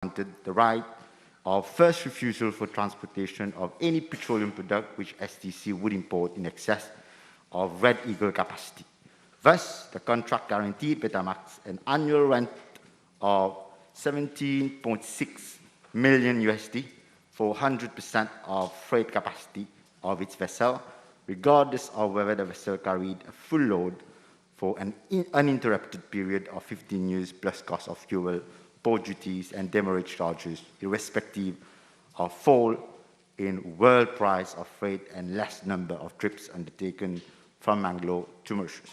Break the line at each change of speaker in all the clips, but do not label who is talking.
granted the right of first refusal for transportation of any petroleum product which STC would import in excess of Red Eagle capacity. Thus, the contract guaranteed Betamax an annual rent of 17.6 million USD for 100% of freight capacity of its vessel, regardless of whether the vessel carried a full load for an uninterrupted period of 15 years plus cost of fuel, port duties, and demurrage charges, irrespective of fall in world price of freight and less number of trips undertaken from Mangalore to Mauritius.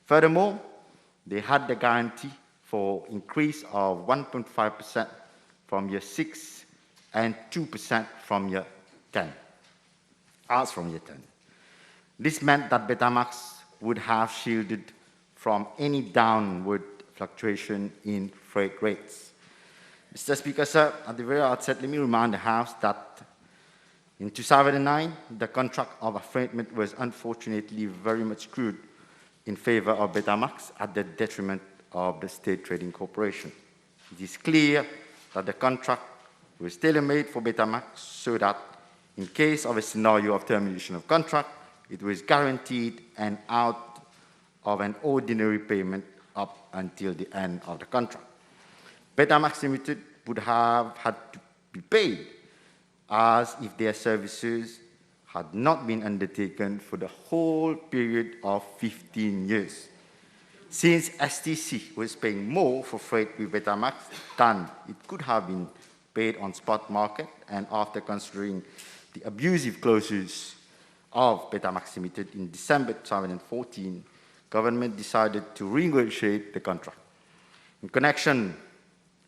Furthermore, they had the guarantee for increase of 1.5% from year 6 and 2% from year 10, as from year 10. This meant that Betamax would have shielded from any downward fluctuation in freight rates. Mr. Speaker, sir, at the very outset, let me remind the House that in 2009, the contract of affreightment was unfortunately very much skewed in favor of Betamax at the detriment of the State Trading Corporation. It is clear that the contract was tailor-made for Betamax so that in case of a scenario of termination of contract, it was guaranteed and out of an ordinary payment up until the end of the contract. Betamax Limited would have had to be paid as if their services had not been undertaken for the whole period of 15 years. Since STC was paying more for freight with Betamax than it could have been paid on spot market, and after considering the abusive clauses of Betamax Limited in December 2014, government decided to renegotiate the contract.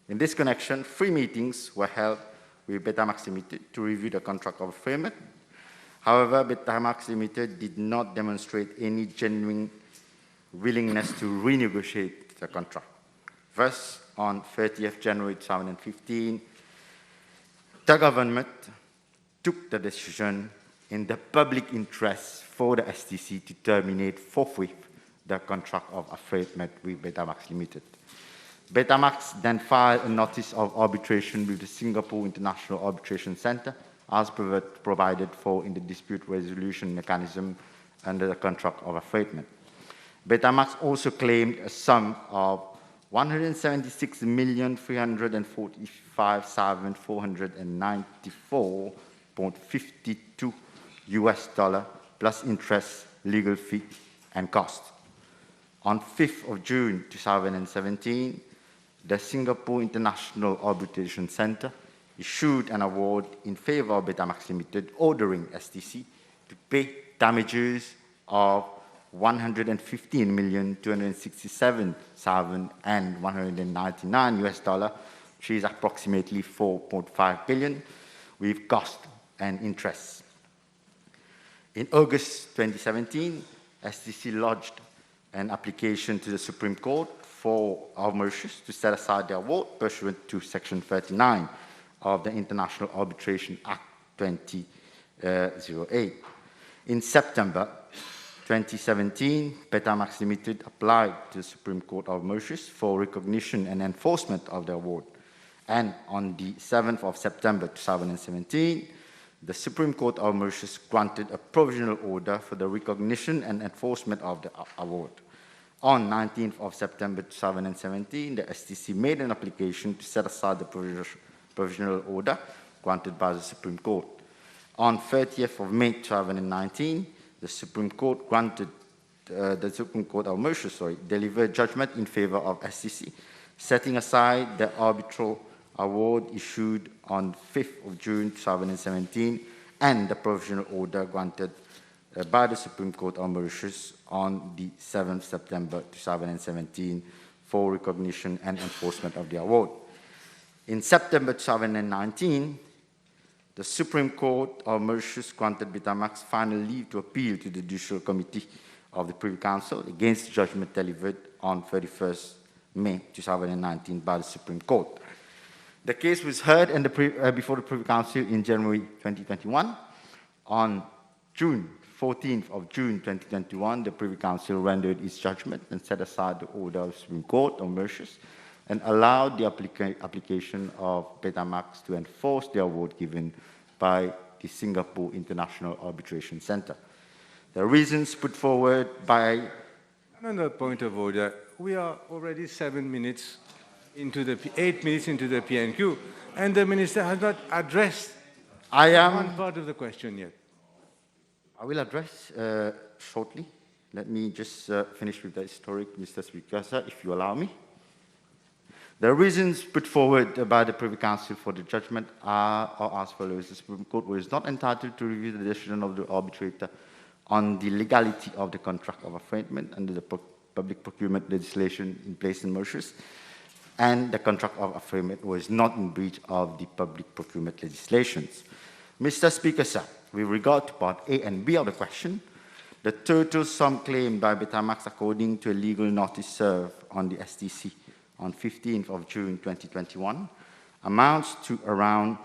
In this connection, 3 meetings were held with Betamax Limited to review the contract of affreightment. However, Betamax Limited did not demonstrate any genuine willingness to renegotiate the contract. Thus, on 30th January 2015, the government took the decision in the public interest for the STC to terminate forthwith the contract of affreightment with Betamax Limited. Betamax then filed a notice of arbitration with the Singapore International Arbitration Centre as provided for in the dispute resolution mechanism under the contract of affreightment. Betamax also claimed a sum of 176,345,494.52 US dollar plus interest, legal fee, and cost. On 5th of June 2017, the Singapore International Arbitration Centre issued an award in favor of Betamax Limited, ordering STC to pay damages of 115,267,199 US dollar, which is approximately 4.5 billion, with cost and interest. In August 2017, STC lodged an application to the Supreme Court of Mauritius to set aside the award pursuant to Section 39 of the International Arbitration Act 2008. In September 2017, Betamax Limited applied to the Supreme Court of Mauritius for recognition and enforcement of the award. And on the 7th of September 2017, the Supreme Court of Mauritius granted a provisional order for the recognition and enforcement of the award. On 19th of September 2017, the STC made an application to set aside the provisional order granted by the Supreme Court. On 30th of May 2019, the Supreme Court of Mauritius delivered judgment in favor of STC, setting aside the arbitral award issued on 5th of June 2017 and the provisional order granted by the Supreme Court of Mauritius on the 7th September 2017 for recognition and enforcement of the award. In September 2019, the Supreme Court of Mauritius granted Betamax final leave to appeal to the Judicial Committee of the Privy Council against the judgment delivered on 31st May 2019 by the Supreme Court. The case was heard before the Privy Council in January 2021. On 14th of June 2021, the Privy Council rendered its judgment and set aside the order of the Supreme Court of Mauritius, and allowed the application of Betamax to enforce the award given by the Singapore International Arbitration Center. The reasons put forward by...
Another point of order. We are already 8 minutes into the PNQ, and the Minister has not addressed one part of the question yet.
I will address shortly. Let me just finish with the historic, Mr. Speaker, sir, if you allow me. The reasons put forward by the Privy Council for the judgment are as follows. The Supreme Court was not entitled to review the decision of the arbitrator on the legality of the contract of affreightment under the public procurement legislation in place in Mauritius, and the contract of affreightment was not in breach of the public procurement legislations. Mr. Speaker, sir, with regard to Part A and B of the question, the total sum claimed by Betamax according to a legal notice served on the STC on 15th of June 2021 amounts to around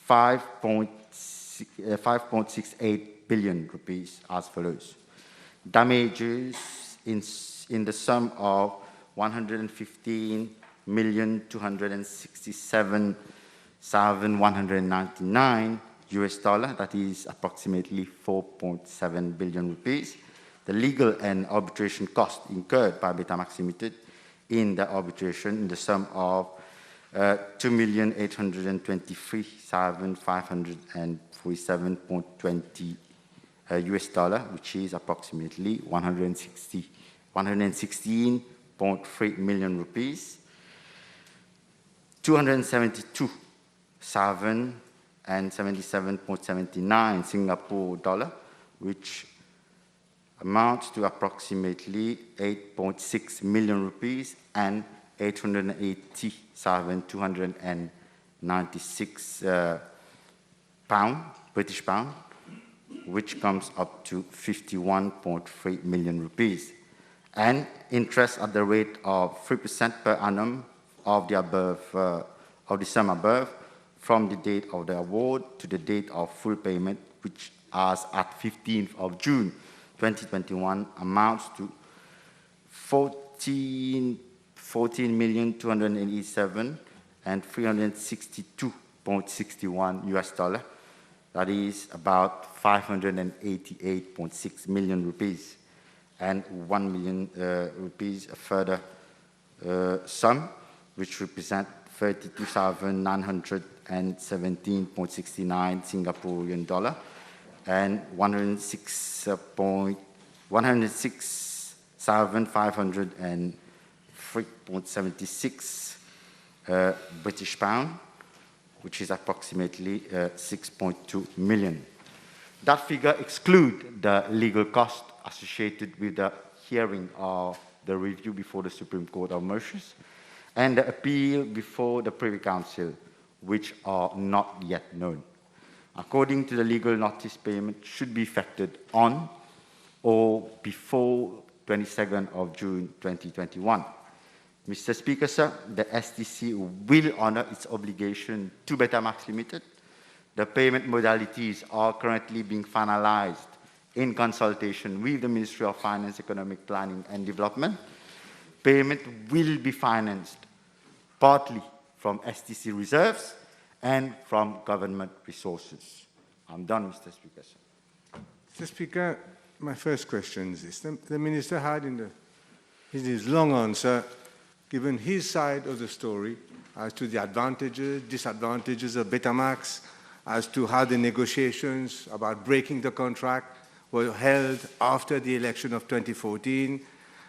5.68 billion rupees as follows. Damages in the sum of 115,267,199 US dollar, that is approximately 4.7 billion rupees. The legal and arbitration cost incurred by Betamax Limited in the arbitration in the sum of 2,823,547.20 US dollar, which is approximately 116.3 million rupees. 272,077.79 Singapore dollar, which amounts to approximately 8.6 million rupees, and 880,296 British pound, which comes up to 51.3 million rupees, and interest at the rate of 3% per annum of the sum above, from the date of the award to the date of full payment, which as at 15th of June 2021 amounts to 14,287 and 362.61 US dollar. That is about 588.6 million rupees, and 1 million rupees a further sum, which represent 32,917.69 Singaporean dollar, and 106,503.76 British pound, which is approximately 6.2 million. That figure excludes the legal cost associated with the hearing of the review before the Supreme Court of Mauritius and the appeal before the Privy Council, which are not yet known. According to the legal notice, payment should be effected on or before 22nd of June 2021. Mr. Speaker, sir, the STC will honor its obligation to Betamax Limited. The payment modalities are currently being finalized in consultation with the Ministry of Finance, Economic Planning and Development. Payment will be financed partly from STC reserves and from government resources. I'm done, Mr. Speaker, sir.
Mr. Speaker, my first question is this. The Minister had in his long answer given his side of the story as to the advantages, disadvantages of Betamax, as to how the negotiations about breaking the contract were held after the election of 2014,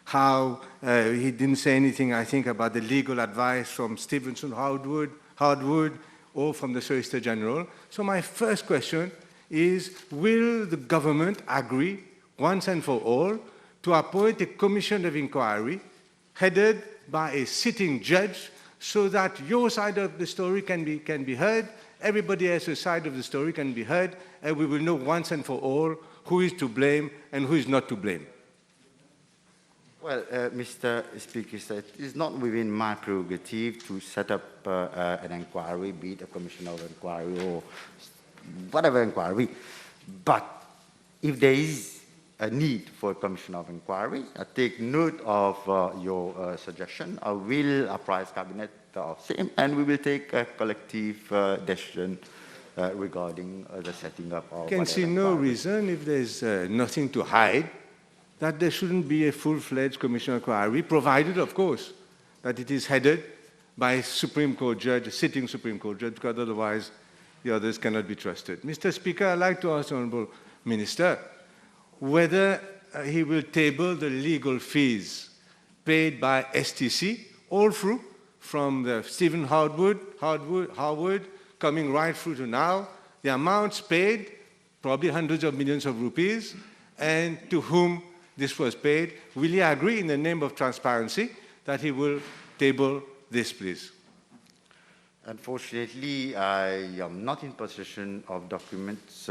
how he didn't say anything, I think, about the legal advice from Stevenson Hardwood, or from the Solicitor General. So my first question is, will the government agree once and for all to appoint a commission of inquiry headed by a sitting judge so that your side of the story can be heard, everybody else's side of the story can be heard, and we will know once and for all who is to blame and who is not to blame?
Well, Mr. Speaker, it is not within my prerogative to set up an inquiry, be it a commission of inquiry or whatever inquiry. But if there is a need for a commission of inquiry. I take note of your suggestion. I will apprise Cabinet of same, and we will take a collective decision regarding the setting up of.
I can see no reason, if there's nothing to hide, that there shouldn't be a full-fledged commission of inquiry, provided, of course, that it is headed by a Supreme Court judge, a sitting Supreme Court judge, because otherwise the others cannot be trusted. Mr. Speaker, I'd like to ask the Honourable Minister whether he will table the legal fees paid by STC all through, from the Stephen Harwood, coming right through to now, the amounts paid, probably hundreds of millions of rupees, and to whom this was paid. Will he agree in the name of transparency that he will table this, please?
Unfortunately, I am not in possession of documents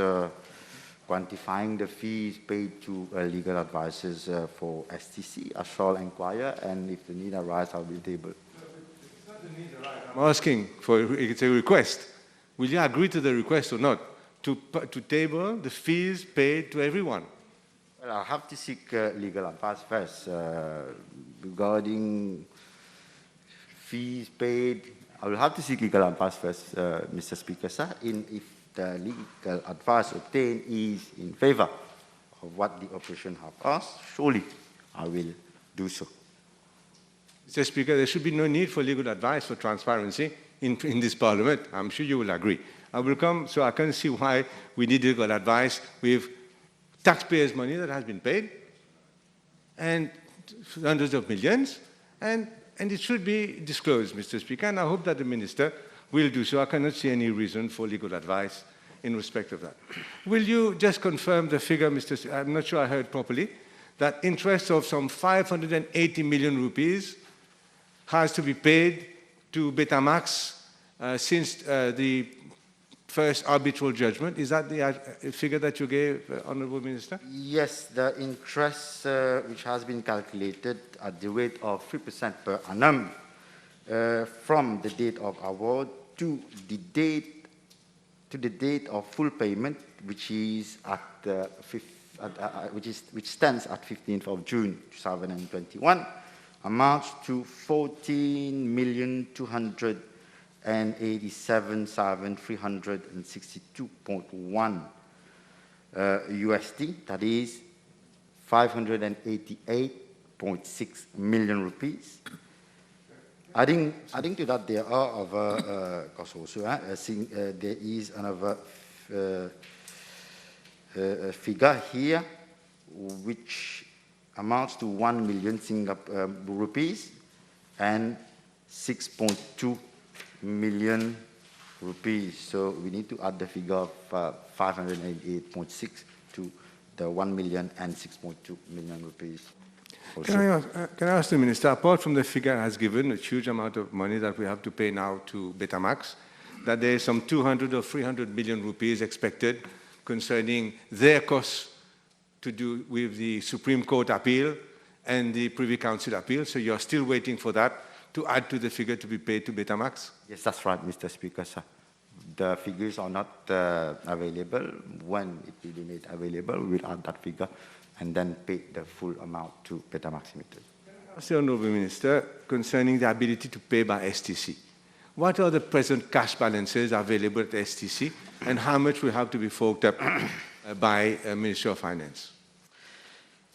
quantifying the fees paid to legal advisors for STC. I shall inquire, and if the need arises, I will table.
It's not the need arises. I'm asking for it's a request. Will you agree to the request or not to table the fees paid to everyone?
Well, I'll have to seek legal advice first regarding fees paid. I will have to seek legal advice first, Mr. Speaker, sir. If the legal advice obtained is in favor of what the opposition have asked, surely I will do so.
Mr. Speaker, there should be no need for legal advice for transparency in this Parliament. I'm sure you will agree. I will come, so I can see why we need legal advice with taxpayers' money that has been paid, and hundreds of millions, and it should be disclosed, Mr. Speaker, and I hope that the Minister will do so. I cannot see any reason for legal advice in respect of that. Will you just confirm the figure, Mr. I'm not sure I heard properly, that interest of some 580 million rupees has to be paid to Betamax since the first arbitral judgment. Is that the figure that you gave, Honourable Minister?
Yes, the interest which has been calculated at the rate of 3% per annum from the date of award to the date of full payment, which is which stands at 15th of June 2021, amounts to 14,287,362.1 USD. That is 588.6 million rupees. Adding to that, there are other costs also. There is another figure here, which amounts to 1 million Singapore rupees and 6.2 million rupees. So we need to add the figure of 588.6 to the 1 million and 6.2 million rupees.
Can I ask the Minister, apart from the figure has given, a huge amount of money that we have to pay now to Betamax, that there is some 200 or 300 million rupees expected concerning their costs to do with the Supreme Court appeal and the Privy Council appeal, so you're still waiting for that to add to the figure to be paid to Betamax?
Yes, that's right, Mr. Speaker, sir. The figures are not available. When it will be made available, we'll add that figure and then pay the full amount to Betamax Limited.
Mr. Honourable Minister, concerning the ability to pay by STC, what are the present cash balances available at STC, and how much will have to be forked up by Ministry of Finance?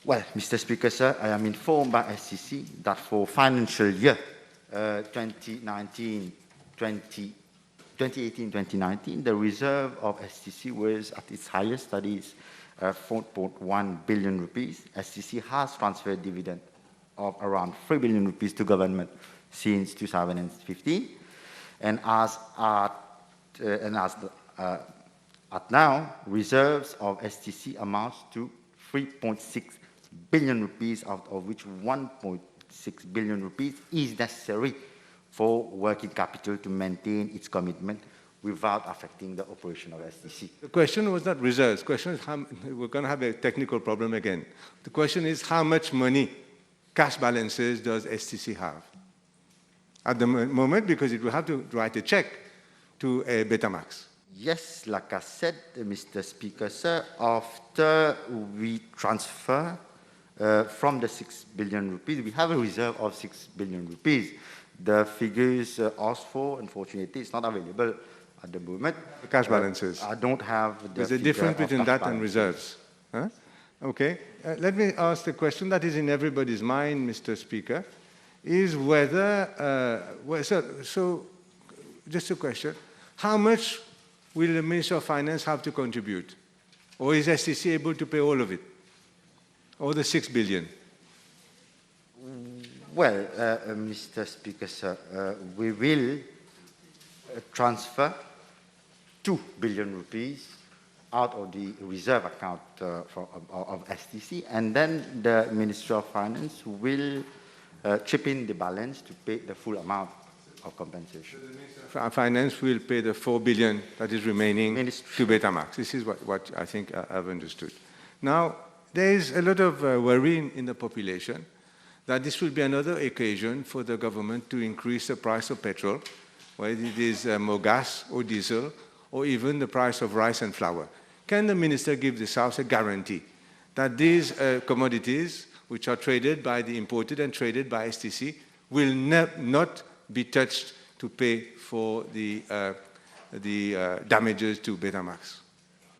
Well, Mr. Speaker, sir, I am informed by STC that for financial year 2018-2019, the reserve of STC was at its highest, that is 4.1 billion rupees. STC has transferred dividend of around 3 billion rupees to government since 2015, and as at now, reserves of STC amounts to 3.6 billion rupees, out of which 1.6 billion rupees is necessary for working capital to maintain its commitment without affecting the operation of STC.
The question was not reserves. The question is we're going to have a technical problem again. The question is how much money, cash balances, does STC have at the moment, because it will have to write a check to Betamax.
Yes, like I said, Mr. Speaker, sir, after we transfer from the 6 billion rupees, we have a reserve of 6 billion rupees. The figures asked for, unfortunately, it's not available at the moment.
The cash balances.
I don't have the
There's a difference between that and reserves. Huh? Okay. Let me ask the question that is in everybody's mind, Mr. Speaker, is whether, so just a question, how much will the Minister of Finance have to contribute? Or is STC able to pay all of it? Or the 6 billion?
Well, Mr. Speaker, sir, we will transfer 2 billion rupees out of the reserve account of STC, and then the Ministry of Finance will chip in the balance to pay the full amount of compensation.
Finance will pay the 4 billion that is remaining to Betamax. This is what I think I've understood. Now, there is a lot of worry in the population that this will be another occasion for the government to increase the price of petrol, whether it is more gas or diesel, or even the price of rice and flour. Can the minister give this House a guarantee that these commodities, which are traded by the imported and traded by STC, will not be touched to pay for the damages to Betamax?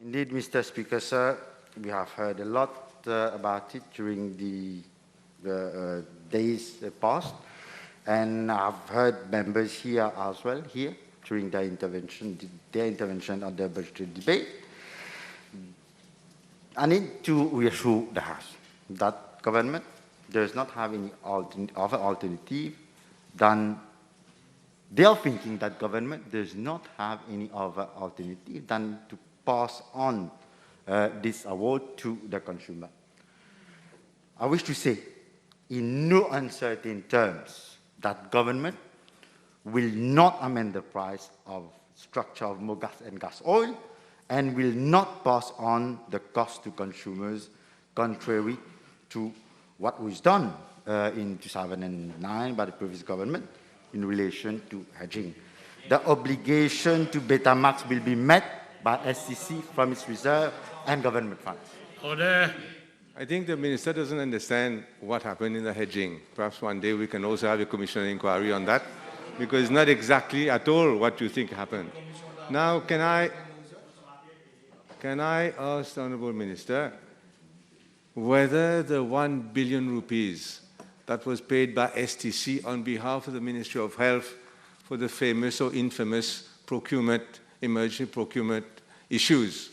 Indeed, Mr. Speaker, sir, we have heard a lot about it during the days past, and I've heard members here as well, during their intervention on the budget debate. I need to reassure the House that government does not have any other alternative than they are thinking that government does not have any other alternative than to pass on this award to the consumer. I wish to say, in no uncertain terms, that government will not amend the price of structure of gas and gas oil, and will not pass on the cost to consumers, contrary to what was done in 2009 by the previous government in relation to hedging. The obligation to Betamax will be met by SCC from its reserve and government funds.
Order.
I think the minister doesn't understand what happened in the hedging. Perhaps one day we can also have a commission inquiry on that, because it's not exactly at all what you think happened. Now, can I ask the Honourable Minister whether the 1 billion rupees that was paid by STC on behalf of the Ministry of Health for the famous or infamous emergency procurement issues,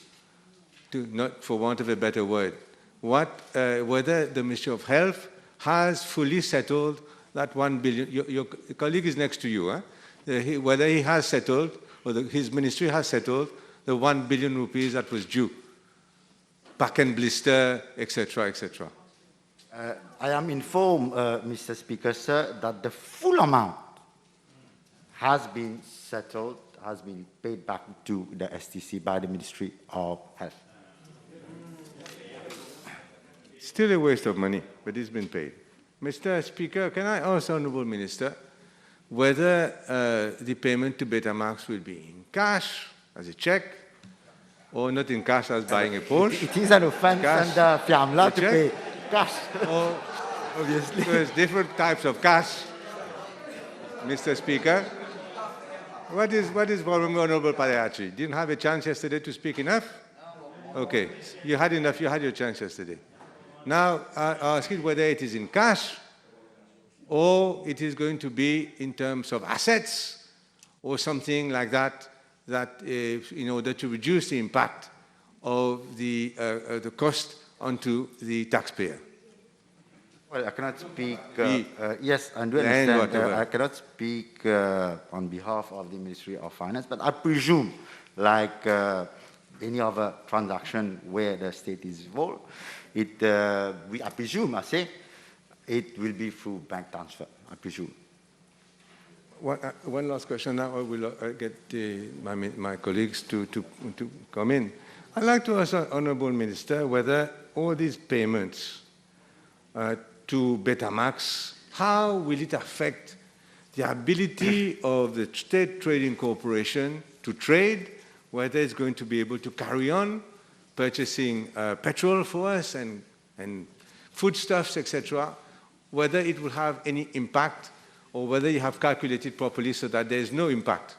not for want of a better word, whether the Ministry of Health has fully settled that 1 billion, your colleague is next to you, huh? Whether he has settled, or his ministry has settled the 1 billion rupees that was due, pack and blister, etc., etc.
I am informed, Mr. Speaker, sir, that the full amount has been settled, has been paid back to the STC by the Ministry of Health.
Still a waste of money, but it's been paid. Mr. Speaker, can I ask the Honourable Minister whether the payment to Betamax will be in cash, as a cheque, or not in cash as buying a Porsche?
It is an offence under FIAMLA to pay cash.
Or,
obviously.
There's different types of cash. Mr. Speaker, what is problem with Honourable Padayachi? Didn't have a chance yesterday to speak enough? Okay, you had enough, you had your chance yesterday. Now, I ask it whether it is in cash, or it is going to be in terms of assets, or something like that, in order to reduce the impact of the cost onto the taxpayer.
Well, I cannot speak, yes, I do understand, I cannot speak on behalf of the Ministry of Finance, but I presume, like any other transaction where the state is involved, I presume, it will be through bank transfer, I presume.
One last question, now I will get my colleagues to come in. I'd like to ask the Honourable Minister whether all these payments to Betamax, how will it affect the ability of the State Trading Corporation to trade whether it's going to be able to carry on purchasing petrol for us and foodstuffs, etc., whether it will have any impact or whether you have calculated properly so that there is no impact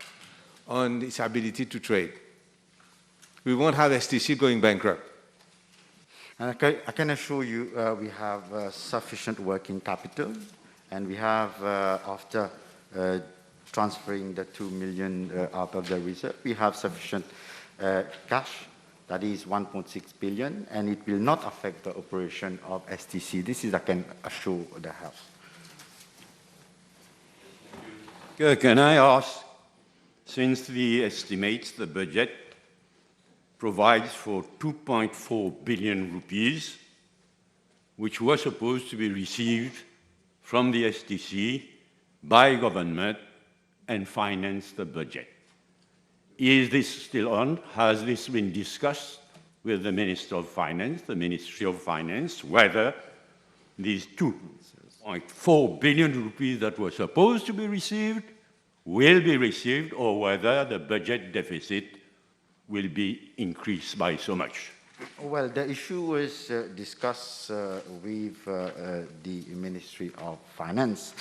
on its ability to trade. We won't have STC going bankrupt.
And I can assure you we have sufficient working capital, and we have, after transferring the 2 million out of the reserve, we have sufficient cash, that is 1.6 billion, and it will not affect the operation of STC. This is, I can assure the House.
Can I ask, since the estimates, the budget provides for 2.4 billion rupees, which were supposed to be received from the STC by government and finance the budget. Is this still on? Has this been discussed with the Minister of Finance, the Ministry of Finance, whether these 2.4 billion rupees that were supposed to be received will be received, or whether the budget deficit will be increased by so much?
Well, the issue was discussed with the Ministry of Finance,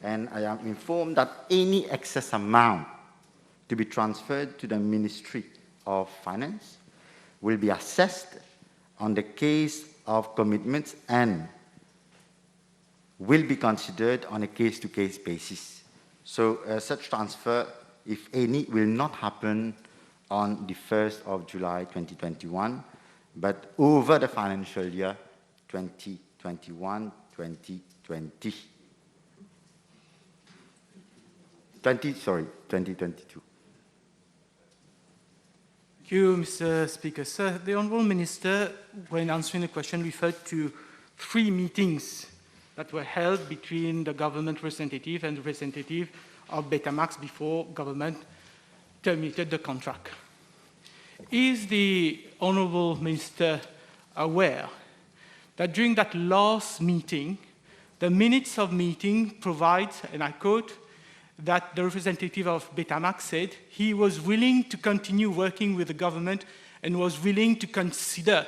and I am informed that any excess amount to be transferred to the Ministry of Finance will be assessed on the case of commitments and will be considered on a case-to-case basis. So such transfer, if any, will not happen on the 1st of July 2021, but over the financial year 2021-2020. 2022.
Thank you, Mr. Speaker. Sir, the Honourable Minister, when answering the question, referred to 3 meetings that were held between the government representative and the representative of Betamax before government terminated the contract. Is the Honourable Minister aware that during that last meeting, the minutes of meeting provide, and I quote, that the representative of Betamax said he was willing to continue working with the government and was willing to consider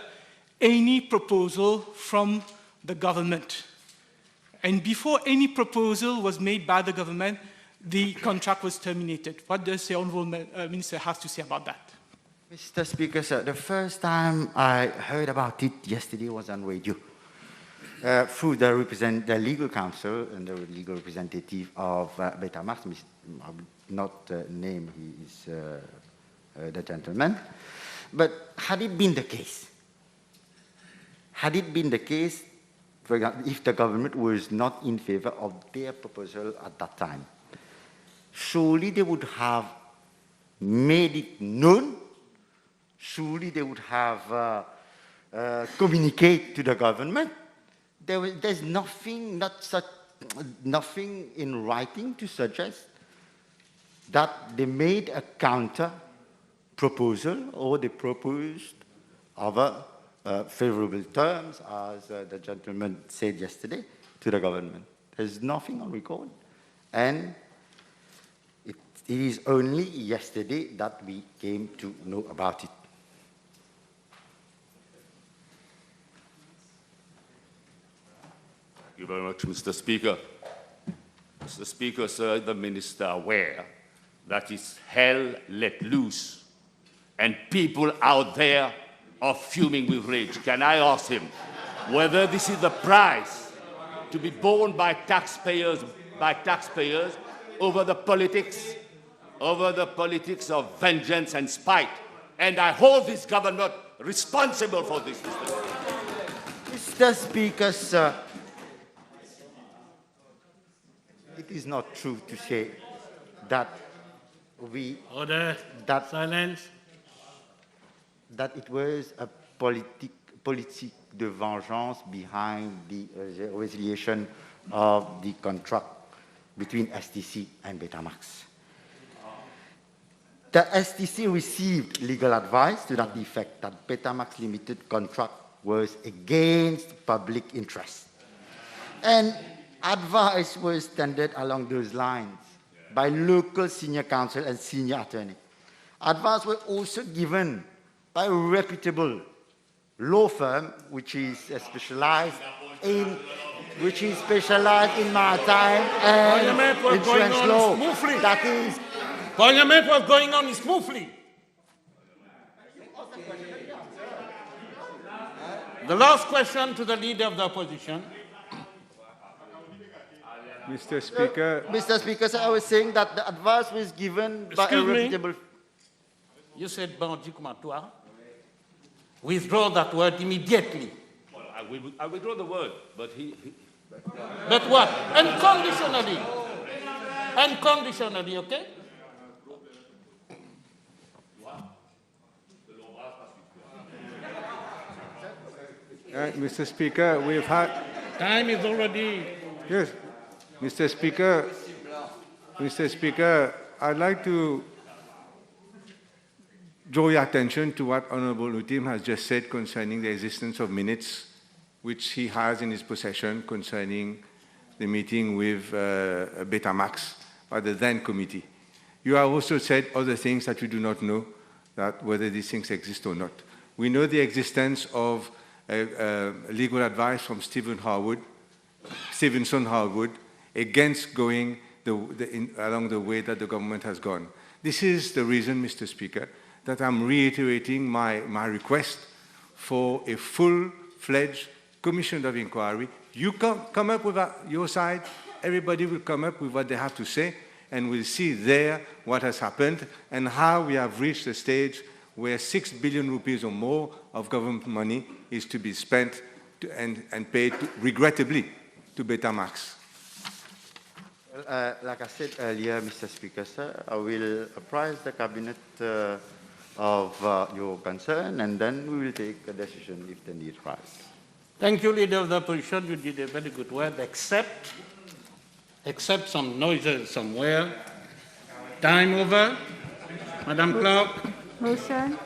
any proposal from the government. And before any proposal was made by the government, the contract was terminated. What does the Honourable Minister have to say about that?
Mr. Speaker, sir, the first time I heard about it yesterday was on radio. Through the legal counsel and the legal representative of Betamax, I will not name he is the gentleman, but had it been the case, for example, if the government was not in favor of their proposal at that time, surely they would have made it known, surely they would have communicated to the government. There's nothing in writing to suggest that they made a counter proposal or they proposed other favorable terms, as the gentleman said yesterday, to the government. There's nothing on record. And it is only yesterday that we came to know about it.
Thank you very much, Mr. Speaker. Mr. Speaker, sir, the Minister aware that it's hell let loose and people out there are fuming with rage. Can I ask him whether this is the price to be borne by taxpayers over the politics of vengeance and spite? And I hold this government responsible for this, Mr. Speaker.
Mr. Speaker, sir, it is not true to say that
Silence.
That it was a politique de vengeance behind the resiliation of the contract between STC and Betamax. The STC received legal advice to that effect that Betamax Limited contract was against public interest. And advice was tendered along those lines by local senior counsel and senior attorney. Advice was also given by a reputable law firm, which is specialized in maritime and insurance law. That is,
Parliament was going on smoothly. The last question to the Leader of the Opposition.
Mr. Speaker.
Mr. Speaker, sir, I was saying that the advice was given by a
Excuse me?
reputable.
You said bandit kumatoire. Withdraw that word immediately.
Well, I withdraw the word, but
But what? Unconditionally. Unconditionally, okay?
Mr. Speaker, we've had...
Time is already...
Yes, Mr. Speaker, I'd like to draw your attention to what Honourable Utim has just said concerning the existence of minutes which he has in his possession concerning the meeting with Betamax by the then committee. You have also said other things that you do not know, that whether these things exist or not. We know the existence of legal advice from Stevenson Harwood against going along the way that the government has gone. This is the reason, Mr. Speaker, that I'm reiterating my request for a full-fledged commission of inquiry. You come up with your side, everybody will come up with what they have to say, and we'll see there what has happened and how we have reached a stage where 6 billion rupees or more of government money is to be spent and paid, regrettably, to Betamax.
Well, like I said earlier, Mr. Speaker, sir, I will apprise the Cabinet of your concern, and then we will take a decision if the need arises.
Thank you, Leader of the Opposition. You did a very good work, except some noises somewhere. Time over. Madam Clerk.
Motion.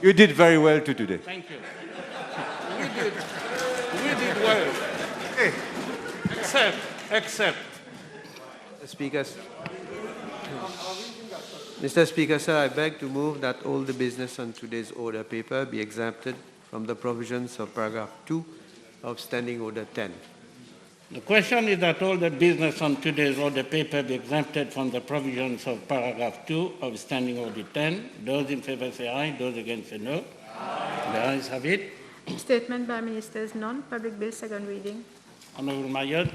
You did very well today.
Thank you. We did well. Except.
Mr. Speaker, sir, I beg to move that all the business on today's order paper be exempted from the provisions of paragraph 2 of Standing Order 10.
The question is that all the business on today's order paper be exempted from the provisions of paragraph 2 of Standing Order 10. Those in favour say aye, those against say no. The ayes have it.
Statement by Ministers, none. Public Bill, second reading.
Honourable Mayotte.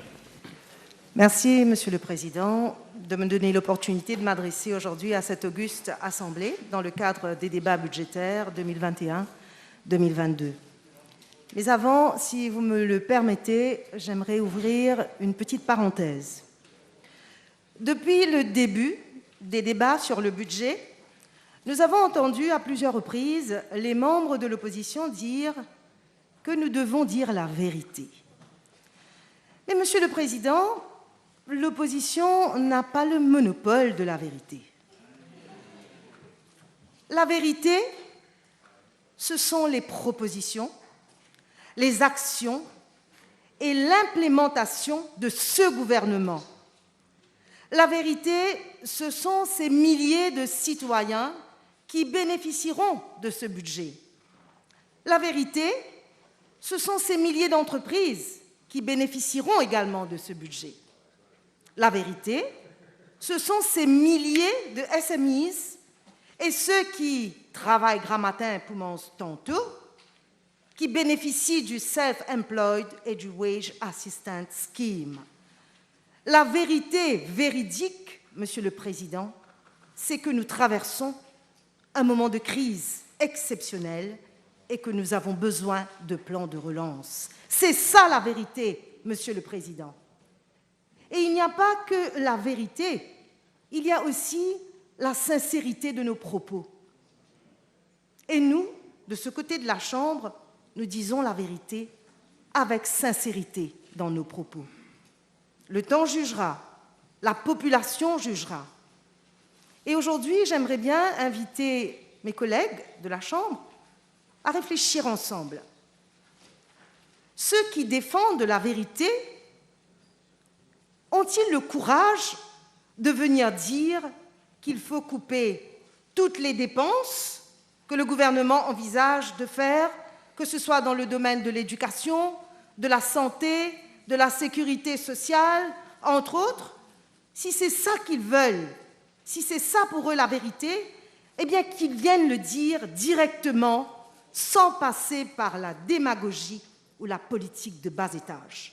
Merci, Monsieur le Président, de me donner l'opportunité de m'adresser aujourd'hui à cette auguste Assemblée dans le cadre des débats budgétaires 2021-2022. Mais avant, si vous me le permettez, j'aimerais ouvrir une petite parenthèse. Depuis le début des débats sur le budget, nous avons entendu à plusieurs reprises les membres de l'opposition dire que nous devons dire la vérité. Mais, Monsieur le Président, l'opposition n'a pas le monopole de la vérité. La vérité, ce sont les propositions, les actions et l'implémentation de ce gouvernement. La vérité, ce sont ces milliers de citoyens qui bénéficieront de ce budget. La vérité, ce sont ces milliers d'entreprises qui bénéficieront également de ce budget. La vérité, ce sont ces milliers de SMEs et ceux qui travaillent grand matin pour manger tantôt, qui bénéficient du Self-Employed et du Wage Assistance Scheme. La vérité véridique, Monsieur le Président, c'est que nous traversons un moment de crise exceptionnel et que nous avons besoin de plans de relance. C'est ça la vérité, Monsieur le Président. Et il n'y a pas que la vérité, il y a aussi la sincérité de nos propos. Et nous, de ce côté de la Chambre, nous disons la vérité avec sincérité dans nos propos. Le temps jugera, la population jugera. Et aujourd'hui, j'aimerais bien inviter mes collègues de la Chambre à réfléchir ensemble. Ceux qui défendent la vérité ont-ils le courage de venir dire qu'il faut couper toutes les dépenses que le gouvernement envisage de faire, que ce soit dans le domaine de l'éducation, de la santé, de la sécurité sociale, entre autres? Si c'est ça qu'ils veulent, si c'est ça pour eux la vérité, eh bien qu'ils viennent le dire directement, sans passer par la démagogie ou la politique de bas étage.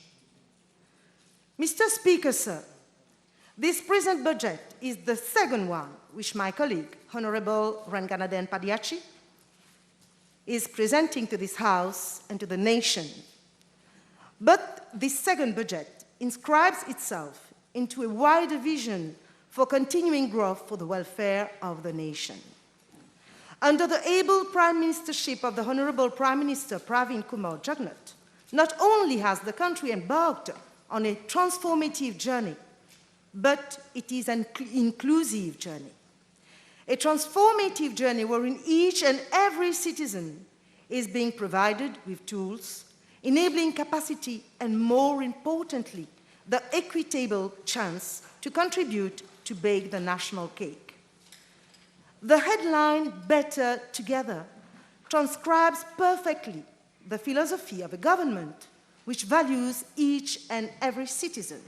Mr. Speaker, sir, this present budget is the second one which my colleague, Honorable Ranganaden Padiachi, is presenting to this House and to the nation. But this second budget inscribes itself into a wider vision for continuing growth for the welfare of the nation. Under the able Prime Ministership of the Honorable Prime Minister Pravin Kumar Jugnauth, not only has the country embarked on a transformative journey, but it is an inclusive journey. A transformative journey wherein each and every citizen is being provided with tools, enabling capacity, and more importantly, the equitable chance to contribute to bake the national cake. The headline, Better Together, transcribes perfectly the philosophy of a government which values each and every citizen.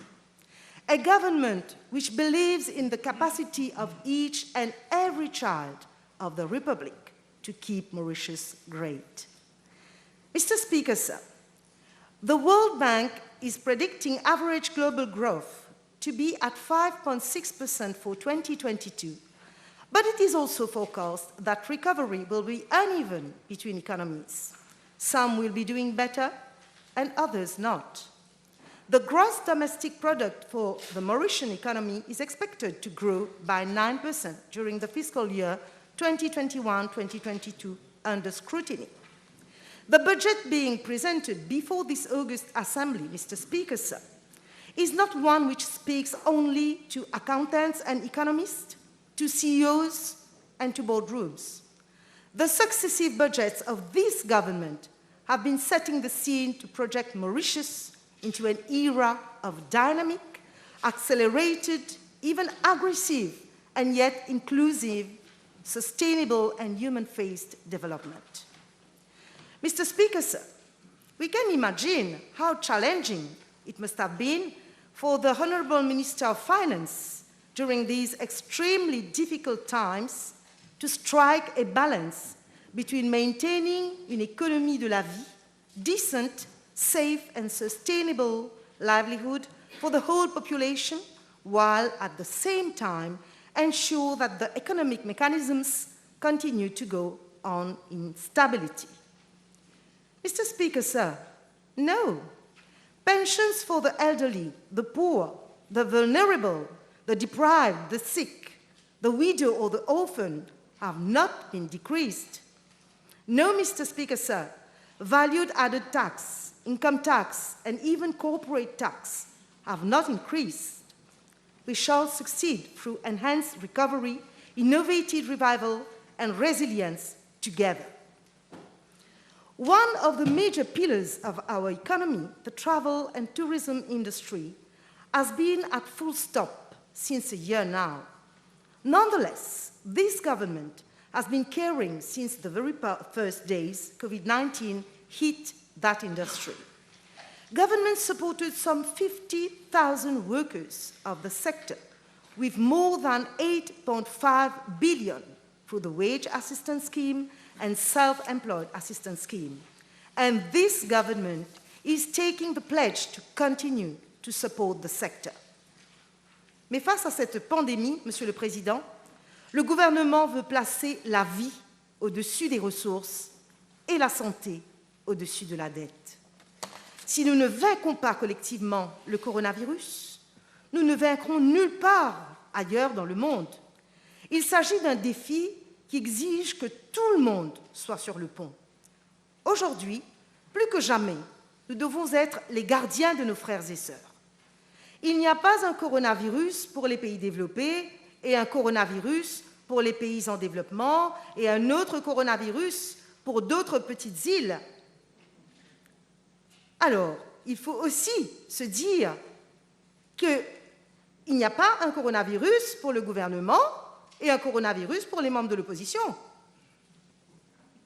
A government which believes in the capacity of each and every child of the Republic to keep Mauritius great. Mr. Speaker, sir, the World Bank is predicting average global growth to be at 5.6% for 2022, but it is also forecast that recovery will be uneven between economies. Some will be doing better and others not. The gross domestic product for the Mauritian economy is expected to grow by 9% during the fiscal year 2021-2022 under scrutiny. The budget being presented before this August Assembly, Mr. Speaker, sir, is not one which speaks only to accountants and economists, to CEOs and to boardrooms. The successive budgets of this government have been setting the scene to project Mauritius into an era of dynamic, accelerated, even aggressive, and yet inclusive, sustainable, and human-faced development. Mr. Speaker, sir, we can imagine how challenging it must have been for the Honourable Minister of Finance during these extremely difficult times to strike a balance between maintaining une économie de la vie, decent, safe and sustainable livelihood for the whole population, while at the same time ensure that the economic mechanisms continue to go on in stability. Mr. Speaker, sir, no. Pensions for the elderly, the poor, the vulnerable, the deprived, the sick, the widow or the orphan have not been decreased. No, Mr. Speaker, sir, valued added tax, income tax, and even corporate tax have not increased. We shall succeed through enhanced recovery, innovative revival, and resilience together. One of the major pillars of our economy, the travel and tourism industry, has been at full stop since a year now. Nonetheless, this government has been caring since the very first days COVID-19 hit that industry. Government supported some 50,000 workers of the sector with more than 8.5 billion through the wage assistance scheme and self-employed assistance scheme. And this government is taking the pledge to continue to support the sector. Mais face à cette pandémie, Monsieur le Président, le gouvernement veut placer la vie au-dessus des ressources et la santé au-dessus de la dette. Si nous ne vaincons pas collectivement le coronavirus, nous ne vaincrons nulle part ailleurs dans le monde. Il s'agit d'un défi qui exige que tout le monde soit sur le pont. Aujourd'hui, plus que jamais, nous devons être les gardiens de nos frères et sœurs. Il n'y a pas un coronavirus pour les pays développés et un coronavirus pour les pays en développement et un autre coronavirus pour d'autres petites îles. Alors, il faut aussi se dire que Il n'y a pas un coronavirus pour le gouvernement et un coronavirus pour les membres de l'opposition.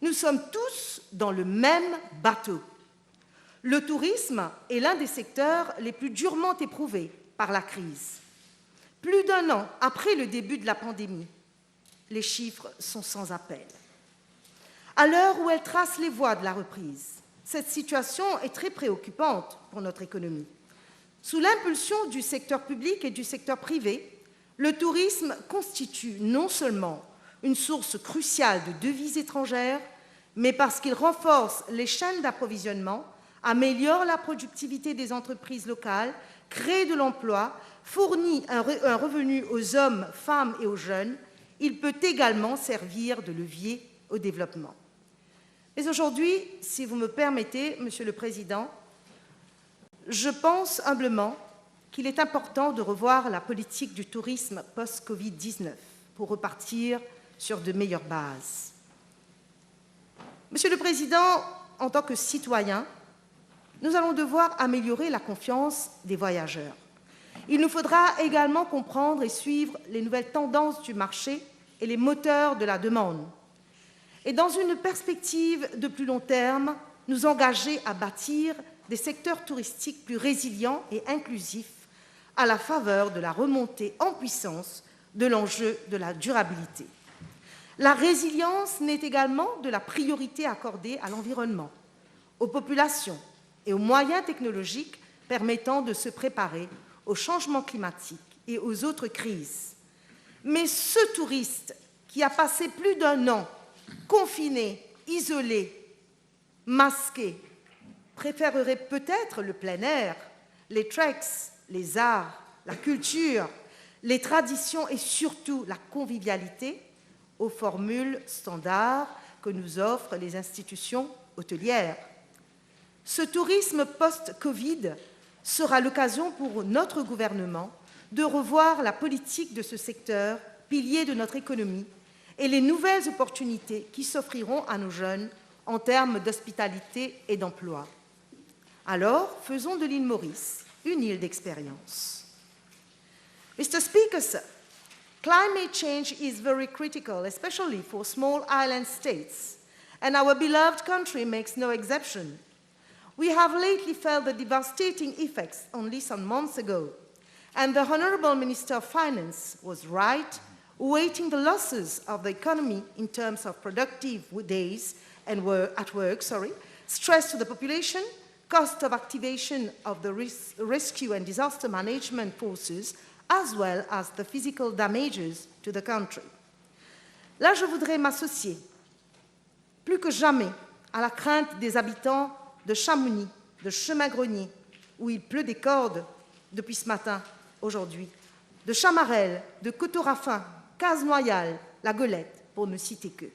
Nous sommes tous dans le même bateau. Le tourisme est l'un des secteurs les plus durement éprouvés par la crise. Plus d'1 an après le début de la pandémie, les chiffres sont sans appel. À l'heure où elle trace les voies de la reprise, cette situation est très préoccupante pour notre économie. Sous l'impulsion du secteur public et du secteur privé, le tourisme constitue non seulement une source cruciale de devises étrangères, mais parce qu'il renforce les chaînes d'approvisionnement, améliore la productivité des entreprises locales, crée de l'emploi, fournit un revenu aux hommes, femmes et aux jeunes, il peut également servir de levier au développement. Mais aujourd'hui, si vous me permettez, Monsieur le Président, je pense humblement qu'il est important de revoir la politique du tourisme post-Covid-19 pour repartir sur de meilleures bases. Monsieur le Président, en tant que citoyen, nous allons devoir améliorer la confiance des voyageurs. Il nous faudra également comprendre et suivre les nouvelles tendances du marché et les moteurs de la demande. Et dans une perspective de plus long terme, nous engager à bâtir des secteurs touristiques plus résilients et inclusifs à la faveur de la remontée en puissance de l'enjeu de la durabilité. La résilience n'est également de la priorité accordée à l'environnement, aux populations et aux moyens technologiques permettant de se préparer au changement climatique et aux autres crises. Mais ce touriste qui a passé plus d'1 an confiné, isolé, masqué, préférerait peut-être le plein air, les treks, les arts, la culture, les traditions et surtout la convivialité aux formules standards que nous offrent les institutions hôtelières. Ce tourisme post-Covid sera l'occasion pour notre gouvernement de revoir la politique de ce secteur, pilier de notre économie, et les nouvelles opportunités qui s'offriront à nos jeunes en termes d'hospitalité et d'emploi. Alors, faisons de l'île Maurice une île d'expérience. Mr. Speaker, sir, climate change is very critical, especially for small island states, and our beloved country makes no exception. We have lately felt the devastating effects only some months ago, and the Honourable Minister of Finance was right, weighting the losses of the economy in terms of productive days and stress to the population, cost of activation of the rescue and disaster management forces, as well as the physical damages to the country. Là, je voudrais m'associer plus que jamais à la crainte des habitants de Chamonix, de Chemin-Grenier, où il pleut des cordes depuis ce matin, aujourd'hui, de Chamarel, de Coteau-Raffin, Case-Noyal, La Golette, pour ne citer que.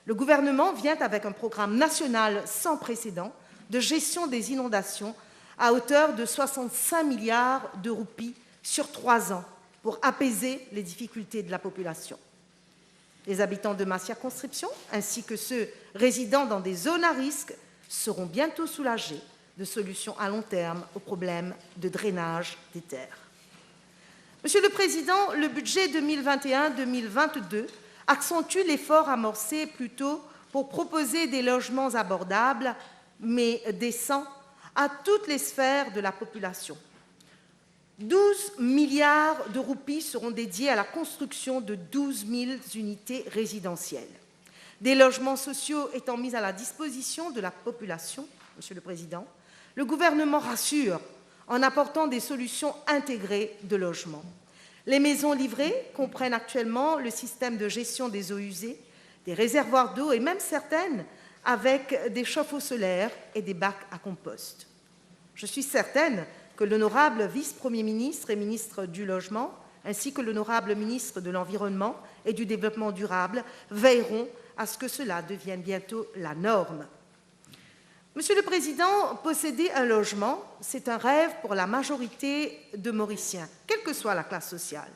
Le gouvernement vient avec un programme national sans précédent de gestion des inondations à hauteur de 65 milliards de roupies sur 3 ans pour apaiser les difficultés de la population. Les habitants de ma circonscription, ainsi que ceux résidant dans des zones à risque, seront bientôt soulagés de solutions à long terme aux problèmes de drainage des terres. Monsieur le Président, le budget 2021-2022 accentue l'effort amorcé plus tôt pour proposer des logements abordables, mais décents, à toutes les sphères de la population. 12 milliards de roupies seront dédiés à la construction de 12 000 unités résidentielles. Des logements sociaux étant mis à la disposition de la population, Monsieur le Président, le gouvernement rassure en apportant des solutions intégrées de logement. Les maisons livrées comprennent actuellement le système de gestion des eaux usées, des réservoirs d'eau et même certaines avec des chauffe-eau solaires et des bacs à compost. Je suis certaine que l'honorable vice-premier ministre et ministre du Logement, ainsi que l'honorable ministre de l'Environnement et du Développement durable, veilleront à ce que cela devienne bientôt la norme. Monsieur le Président, posséder un logement, c'est un rêve pour la majorité de Mauriciens, quelle que soit la classe sociale.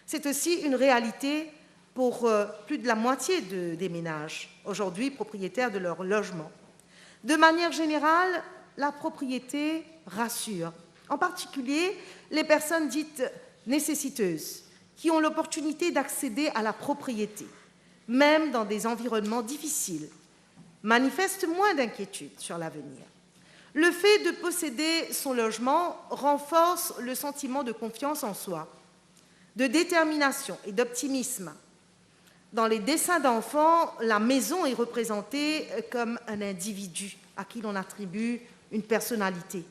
C'est aussi une réalité pour plus de la moitié des ménages, aujourd'hui propriétaires de leur logement. De manière générale, la propriété rassure, en particulier les personnes dites nécessiteuses, qui ont l'opportunité d'accéder à la propriété, même dans des environnements difficiles, manifestent moins d'inquiétude sur l'avenir. Le fait de posséder son logement renforce le sentiment de confiance en soi, de détermination et d'optimisme. Dans les dessins d'enfants, la maison est représentée comme un individu à qui l'on attribue une personnalité.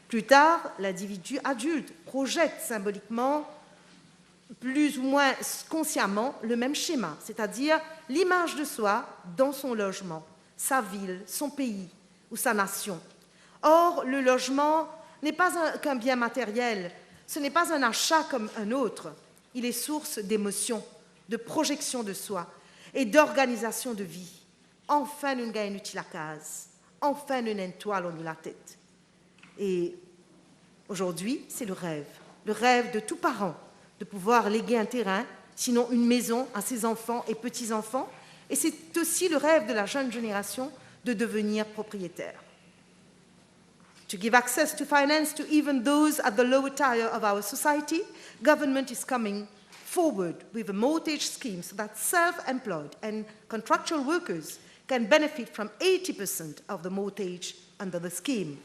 Plus tard, l'individu adulte projette symboliquement, plus ou moins consciemment, le même schéma, c'est-à-dire l'image de soi dans son logement, sa ville, son pays ou sa nation. Or, le logement n'est pas qu'un bien matériel, ce n'est pas un achat comme un autre, il est source d'émotions, de projection de soi et d'organisation de vie. Enfin, nous gagnons utile à case, enfin, nous n'avons toile en la tête. Et aujourd'hui, c'est le rêve de tout parent, de pouvoir léguer un terrain, sinon une maison à ses enfants et petits-enfants. Et c'est aussi le rêve de la jeune génération de devenir propriétaire. To give access to finance to even those at the lower tier of our society, government is coming forward with a mortgage scheme so that self-employed and contractual workers can benefit from 80% of the mortgage under the scheme.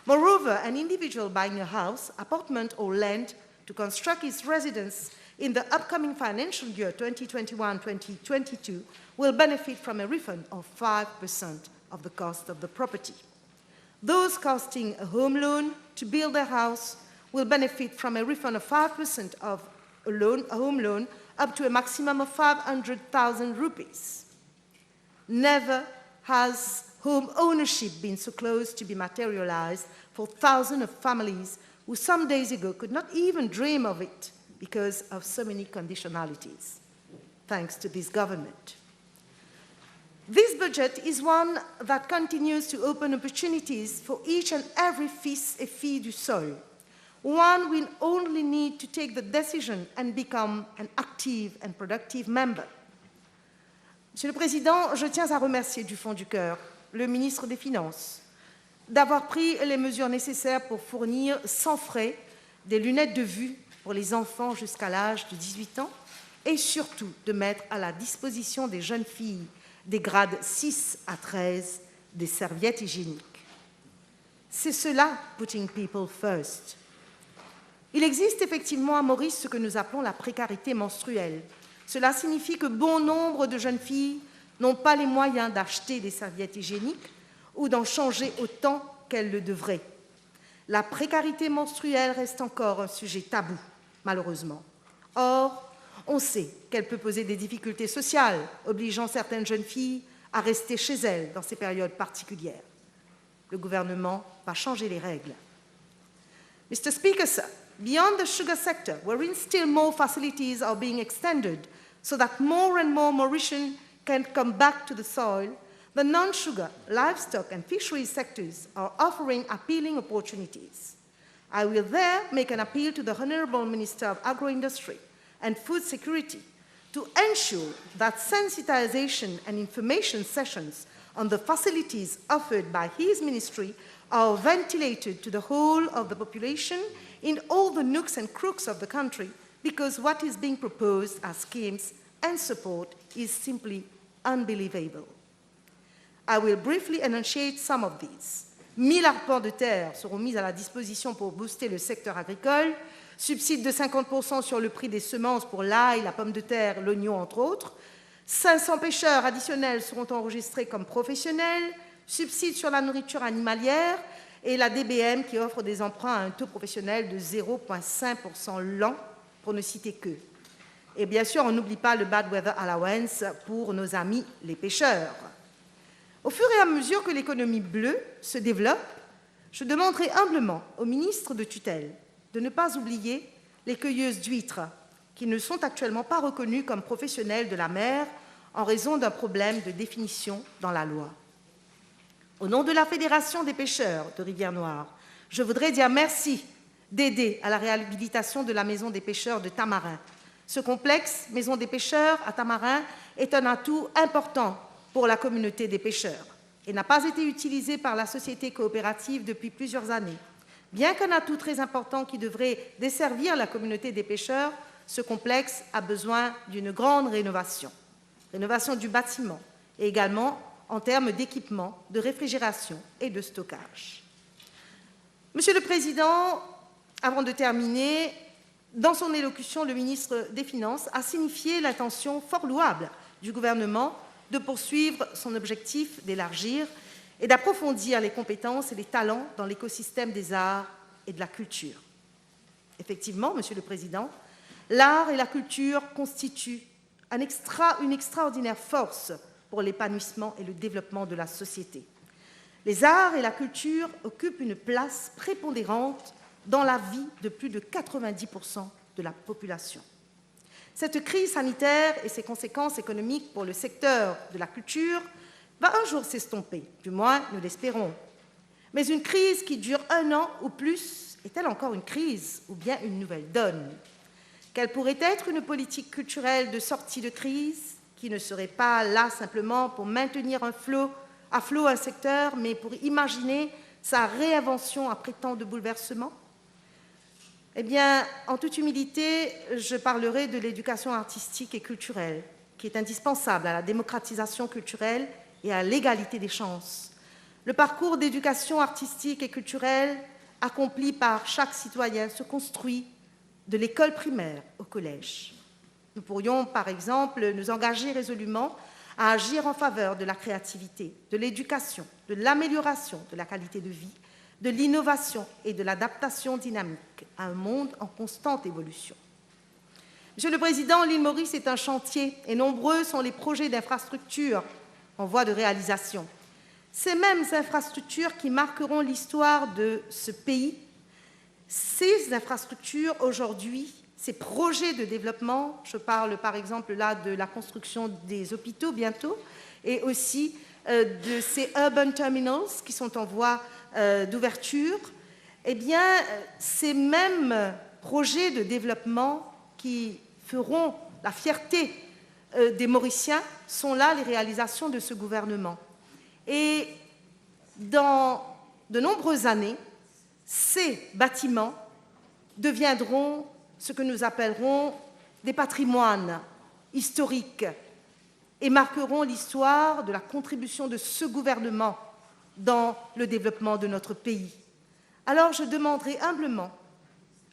Moreover, an individual buying a house, apartment, or land to construct his residence in the upcoming financial year 2021-2022 will benefit from a refund of 5% of the cost of the property. Those costing a home loan to build their house will benefit from a refund of 5% of a home loan up to a maximum of 500,000 rupees. Never has home ownership been so close to be materialized for thousands of families who some days ago could not even dream of it because of so many conditionalities, thanks to this government. This budget is one that continues to open opportunities for each and every fille du sol. One will only need to take the decision and become an active and productive member. Monsieur le Président, je tiens à remercier du fond du cœur le ministre des Finances d'avoir pris les mesures nécessaires pour fournir sans frais des lunettes de vue pour les enfants jusqu'à l'âge de 18 ans et surtout de mettre à la disposition des jeunes filles des grades 6 à 13 des serviettes hygiéniques. C'est cela, putting people first. Il existe effectivement à Maurice ce que nous appelons la précarité menstruelle. Cela signifie que bon nombre de jeunes filles n'ont pas les moyens d'acheter des serviettes hygiéniques ou d'en changer autant qu'elles le devraient. La précarité menstruelle reste encore un sujet tabou, malheureusement. Or, on sait qu'elle peut poser des difficultés sociales, obligeant certaines jeunes filles à rester chez elles dans ces périodes particulières. Le gouvernement va changer les règles. Mr. Speaker, sir, beyond the sugar sector, wherein still more facilities are being extended so that more and more Mauritians can come back to the soil, the non-sugar, livestock and fisheries sectors are offering appealing opportunities. I will there make an appeal to the Honourable Minister of Agro-Industry and Food Security to ensure that sensitization and information sessions on the facilities offered by his ministry are ventilated to the whole of the population in all the nooks and crooks of the country, because what is being proposed as schemes and support is simply unbelievable. I will briefly enunciate some of these. 1000 arpents de terre seront mis à la disposition pour booster le secteur agricole, subside de 50% sur le prix des semences pour l'ail, la pomme de terre, l'oignon, entre autres. 500 pêcheurs additionnels seront enregistrés comme professionnels, subside sur la nourriture animalière et la DBM qui offre des emprunts à un taux professionnel de 0,5% l'an, pour ne citer que. Et bien sûr, on n'oublie pas le Bad Weather Allowance pour nos amis les pêcheurs. Au fur et à mesure que l'économie bleue se développe, je demanderai humblement au ministre de tutelle de ne pas oublier les cueilleuses d'huîtres qui ne sont actuellement pas reconnues comme professionnelles de la mer en raison d'un problème de définition dans la loi. Au nom de la Fédération des pêcheurs de Rivière-Noire, je voudrais dire merci d'aider à la réhabilitation de la Maison des pêcheurs de Tamarin. Ce complexe, Maison des pêcheurs à Tamarin, est un atout important pour la communauté des pêcheurs et n'a pas été utilisé par la société coopérative depuis plusieurs années. Bien qu'un atout très important qui devrait desservir la communauté des pêcheurs, ce complexe a besoin d'une grande rénovation. Rénovation du bâtiment et également en termes d'équipement, de réfrigération et de stockage. Monsieur le Président, avant de terminer, dans son élocution, le ministre des Finances a signifié l'intention fort louable du gouvernement de poursuivre son objectif d'élargir et d'approfondir les compétences et les talents dans l'écosystème des arts et de la culture. Effectivement, Monsieur le Président, l'art et la culture constituent une extraordinaire force pour l'épanouissement et le développement de la société. Les arts et la culture occupent une place prépondérante dans la vie de plus de 90% de la population. Cette crise sanitaire et ses conséquences économiques pour le secteur de la culture va un jour s'estomper, du moins nous l'espérons. Mais une crise qui dure 1 an ou plus, est-elle encore une crise ou bien une nouvelle donne? Quelle pourrait être une politique culturelle de sortie de crise qui ne serait pas là simplement pour maintenir à flot un secteur, mais pour imaginer sa réinvention après tant de bouleversements? Eh bien, en toute humilité, je parlerai de l'éducation artistique et culturelle, qui est indispensable à la démocratisation culturelle et à l'égalité des chances. Le parcours d'éducation artistique et culturelle accompli par chaque citoyen se construit de l'école primaire au collège. Nous pourrions, par exemple, nous engager résolument à agir en faveur de la créativité, de l'éducation, de l'amélioration de la qualité de vie, de l'innovation et de l'adaptation dynamique à un monde en constante évolution. Monsieur le Président, l'île Maurice est un chantier et nombreux sont les projets d'infrastructures en voie de réalisation. Ces mêmes infrastructures qui marqueront l'histoire de ce pays, ces infrastructures aujourd'hui, ces projets de développement, je parle par exemple là de la construction des hôpitaux bientôt, et aussi de ces urban terminals qui sont en voie d'ouverture, eh bien, ces mêmes projets de développement qui feront la fierté des Mauriciens sont là les réalisations de ce gouvernement. Et dans de nombreuses années, ces bâtiments deviendront ce que nous appellerons des patrimoines historiques et marqueront l'histoire de la contribution de ce gouvernement dans le développement de notre pays. Alors je demanderai humblement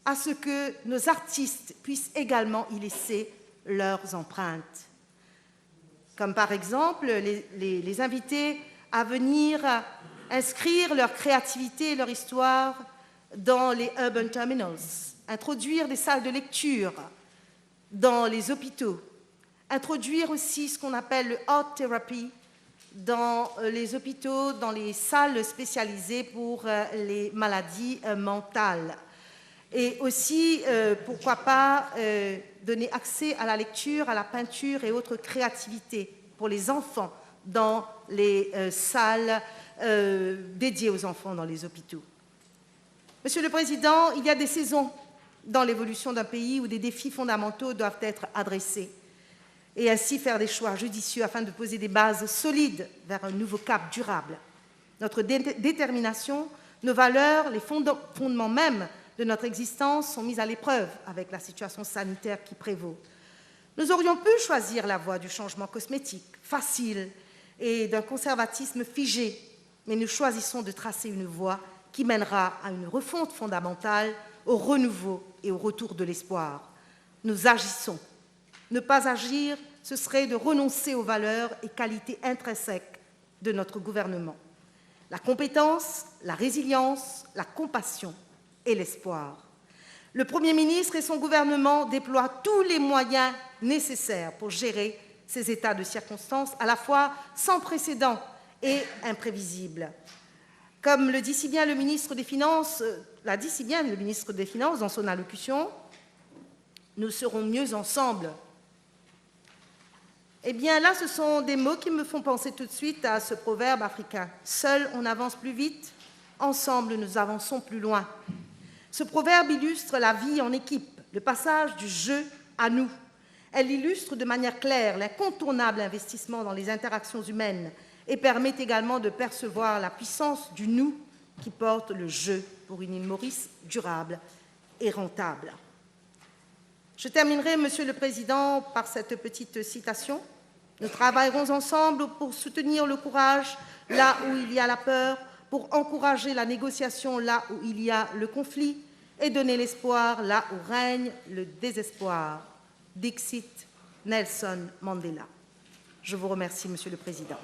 à ce que nos artistes puissent également y laisser leurs empreintes. Comme par exemple les inviter à venir inscrire leur créativité et leur histoire dans les urban terminals, introduire des salles de lecture dans les hôpitaux, introduire aussi ce qu'on appelle le art therapy dans les hôpitaux, dans les salles spécialisées pour les maladies mentales. Et aussi, pourquoi pas, donner accès à la lecture, à la peinture et autres créativités pour les enfants dans les salles dédiées aux enfants dans les hôpitaux. Monsieur le Président, il y a des saisons dans l'évolution d'un pays où des défis fondamentaux doivent être adressés et ainsi faire des choix judicieux afin de poser des bases solides vers un nouveau cap durable. Notre détermination, nos valeurs, les fondements même de notre existence sont mis à l'épreuve avec la situation sanitaire qui prévaut. Nous aurions pu choisir la voie du changement cosmétique, facile, et d'un conservatisme figé, mais nous choisissons de tracer une voie qui mènera à une refonte fondamentale, au renouveau et au retour de l'espoir. Nous agissons. Ne pas agir, ce serait de renoncer aux valeurs et qualités intrinsèques de notre gouvernement. La compétence, la résilience, la compassion et l'espoir. Le Premier ministre et son gouvernement déploient tous les moyens nécessaires pour gérer ces états de circonstances à la fois sans précédent et imprévisibles. Comme le dit si bien le ministre des Finances, l'a dit si bien le ministre des Finances dans son allocution, nous serons mieux ensemble. Eh bien là, ce sont des mots qui me font penser tout de suite à ce proverbe africain. Seul, on avance plus vite, ensemble, nous avançons plus loin. Ce proverbe illustre la vie en équipe, le passage du jeu à nous. Elle illustre de manière claire l'incontournable investissement dans les interactions humaines et permet également de percevoir la puissance du nous qui porte le jeu pour une île Maurice durable et rentable. Je terminerai, Monsieur le Président, par cette petite citation. Nous travaillerons ensemble pour soutenir le courage là où il y a la peur, pour encourager la négociation là où il y a le conflit et donner l'espoir là où règne le désespoir. Dixit Nelson Mandela. Je vous remercie, Monsieur le Président.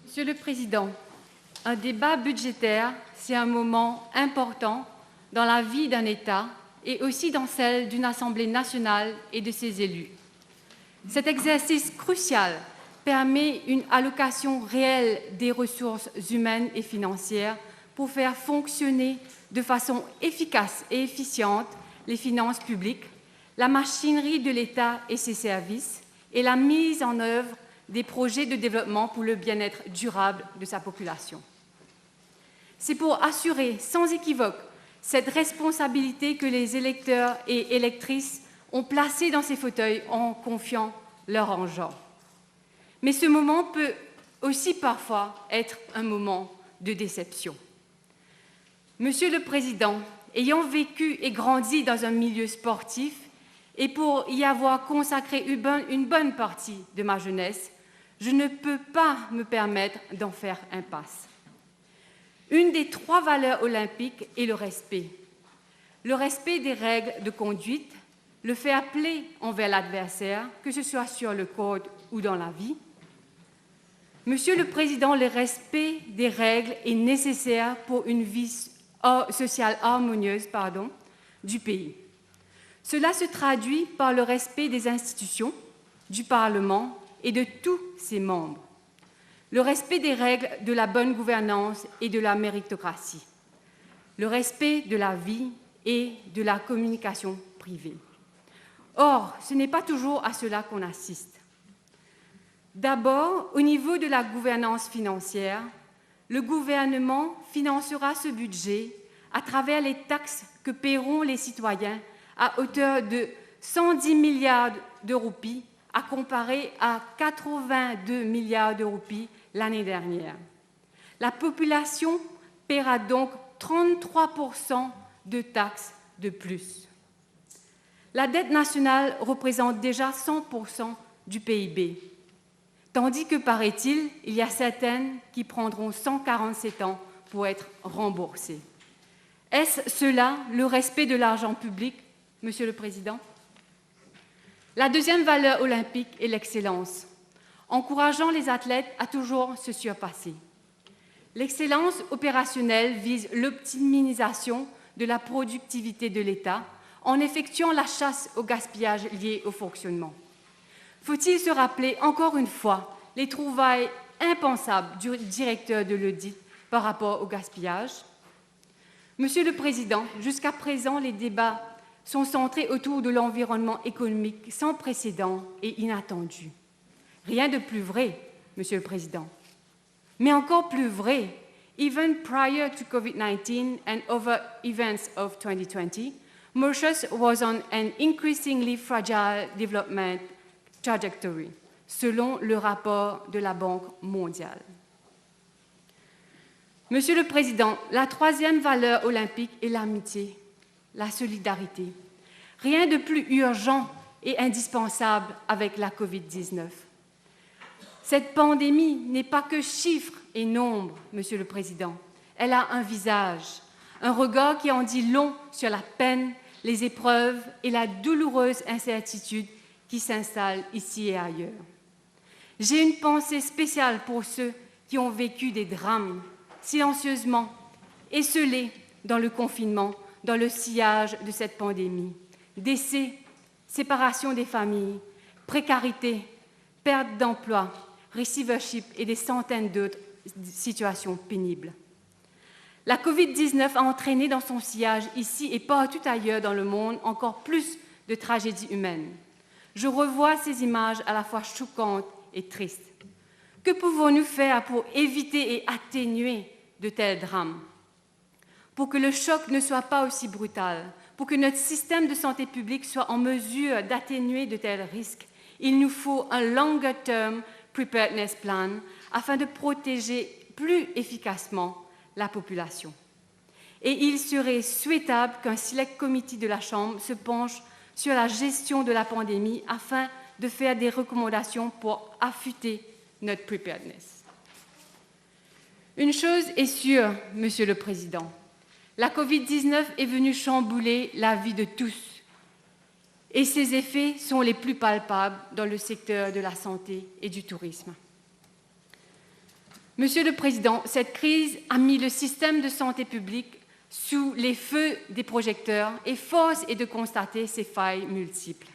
Monsieur le Président, un débat budgétaire, c'est un moment important dans la vie d'un État et aussi dans celle d'une Assemblée nationale et de ses élus. Cet exercice crucial permet une allocation réelle des ressources humaines et financières pour faire fonctionner de façon efficace et efficiente les finances publiques, la machinerie de l'État et ses services et la mise en œuvre des projets de développement pour le bien-être durable de sa population. C'est pour assurer sans équivoque cette responsabilité que les électeurs et électrices ont placé dans ces fauteuils en confiant leur argent. Mais ce moment peut aussi parfois être un moment de déception. Monsieur le Président, ayant vécu et grandi dans un milieu sportif et pour y avoir consacré une bonne partie de ma jeunesse, je ne peux pas me permettre d'en faire impasse. Une des 3 valeurs olympiques est le respect. Le respect des règles de conduite, le fair play envers l'adversaire, que ce soit sur le code ou dans la vie. Monsieur le Président, le respect des règles est nécessaire pour une vie sociale harmonieuse du pays. Cela se traduit par le respect des institutions, du Parlement et de tous ses membres, le respect des règles de la bonne gouvernance et de la méritocratie, le respect de la vie et de la communication privée. Or, ce n'est pas toujours à cela qu'on assiste. D'abord, au niveau de la gouvernance financière, le gouvernement financera ce budget à travers les taxes que paieront les citoyens à hauteur de 110 milliards de roupies à comparer à 82 milliards de roupies l'année dernière. La population paiera donc 33% de taxes de plus. La dette nationale représente déjà 100% du PIB, tandis que, paraît-il, il y a certaines qui prendront 147 ans pour être remboursées. Est-ce cela le respect de l'argent public, Monsieur le Président? La deuxième valeur olympique est l'excellence, encourageant les athlètes à toujours se surpasser. L'excellence opérationnelle vise l'optimisation de la productivité de l'État en effectuant la chasse au gaspillage lié au fonctionnement. Faut-il se rappeler encore une fois les trouvailles impensables du directeur de l'audit par rapport au gaspillage? Monsieur le Président, jusqu'à présent, les débats sont centrés autour de l'environnement économique sans précédent et inattendu. Rien de plus vrai, Monsieur le Président. Mais encore plus vrai, even prior to COVID-19 and other events of 2020, Mauritius was on an increasingly fragile development trajectory, selon le rapport de la Banque mondiale. Monsieur le Président, la troisième valeur olympique est l'amitié, la solidarité. Rien de plus urgent et indispensable avec la COVID-19. Cette pandémie n'est pas que chiffres et nombres, Monsieur le Président. Elle a un visage, un regard qui en dit long sur la peine, les épreuves et la douloureuse incertitude qui s'installent ici et ailleurs. J'ai une pensée spéciale pour ceux qui ont vécu des drames, silencieusement, esselés dans le confinement, dans le sillage de cette pandémie. Décès, séparation des familles, précarité, perte d'emploi, receivership et des centaines d'autres situations pénibles. La COVID-19 a entraîné dans son sillage, ici et partout ailleurs dans le monde, encore plus de tragédies humaines. Je revois ces images à la fois choquantes et tristes. Que pouvons-nous faire pour éviter et atténuer de tels drames? Pour que le choc ne soit pas aussi brutal, pour que notre système de santé publique soit en mesure d'atténuer de tels risques, il nous faut un longer term preparedness plan afin de protéger plus efficacement la population. Et il serait souhaitable qu'un select committee de la Chambre se penche sur la gestion de la pandémie afin de faire des recommandations pour affûter notre preparedness. Une chose est sûre, Monsieur le Président, la Covid-19 est venue chambouler la vie de tous et ses effets sont les plus palpables dans le secteur de la santé et du tourisme. Monsieur le Président, cette crise a mis le système de santé publique sous les feux des projecteurs et force est de constater ses failles multiples.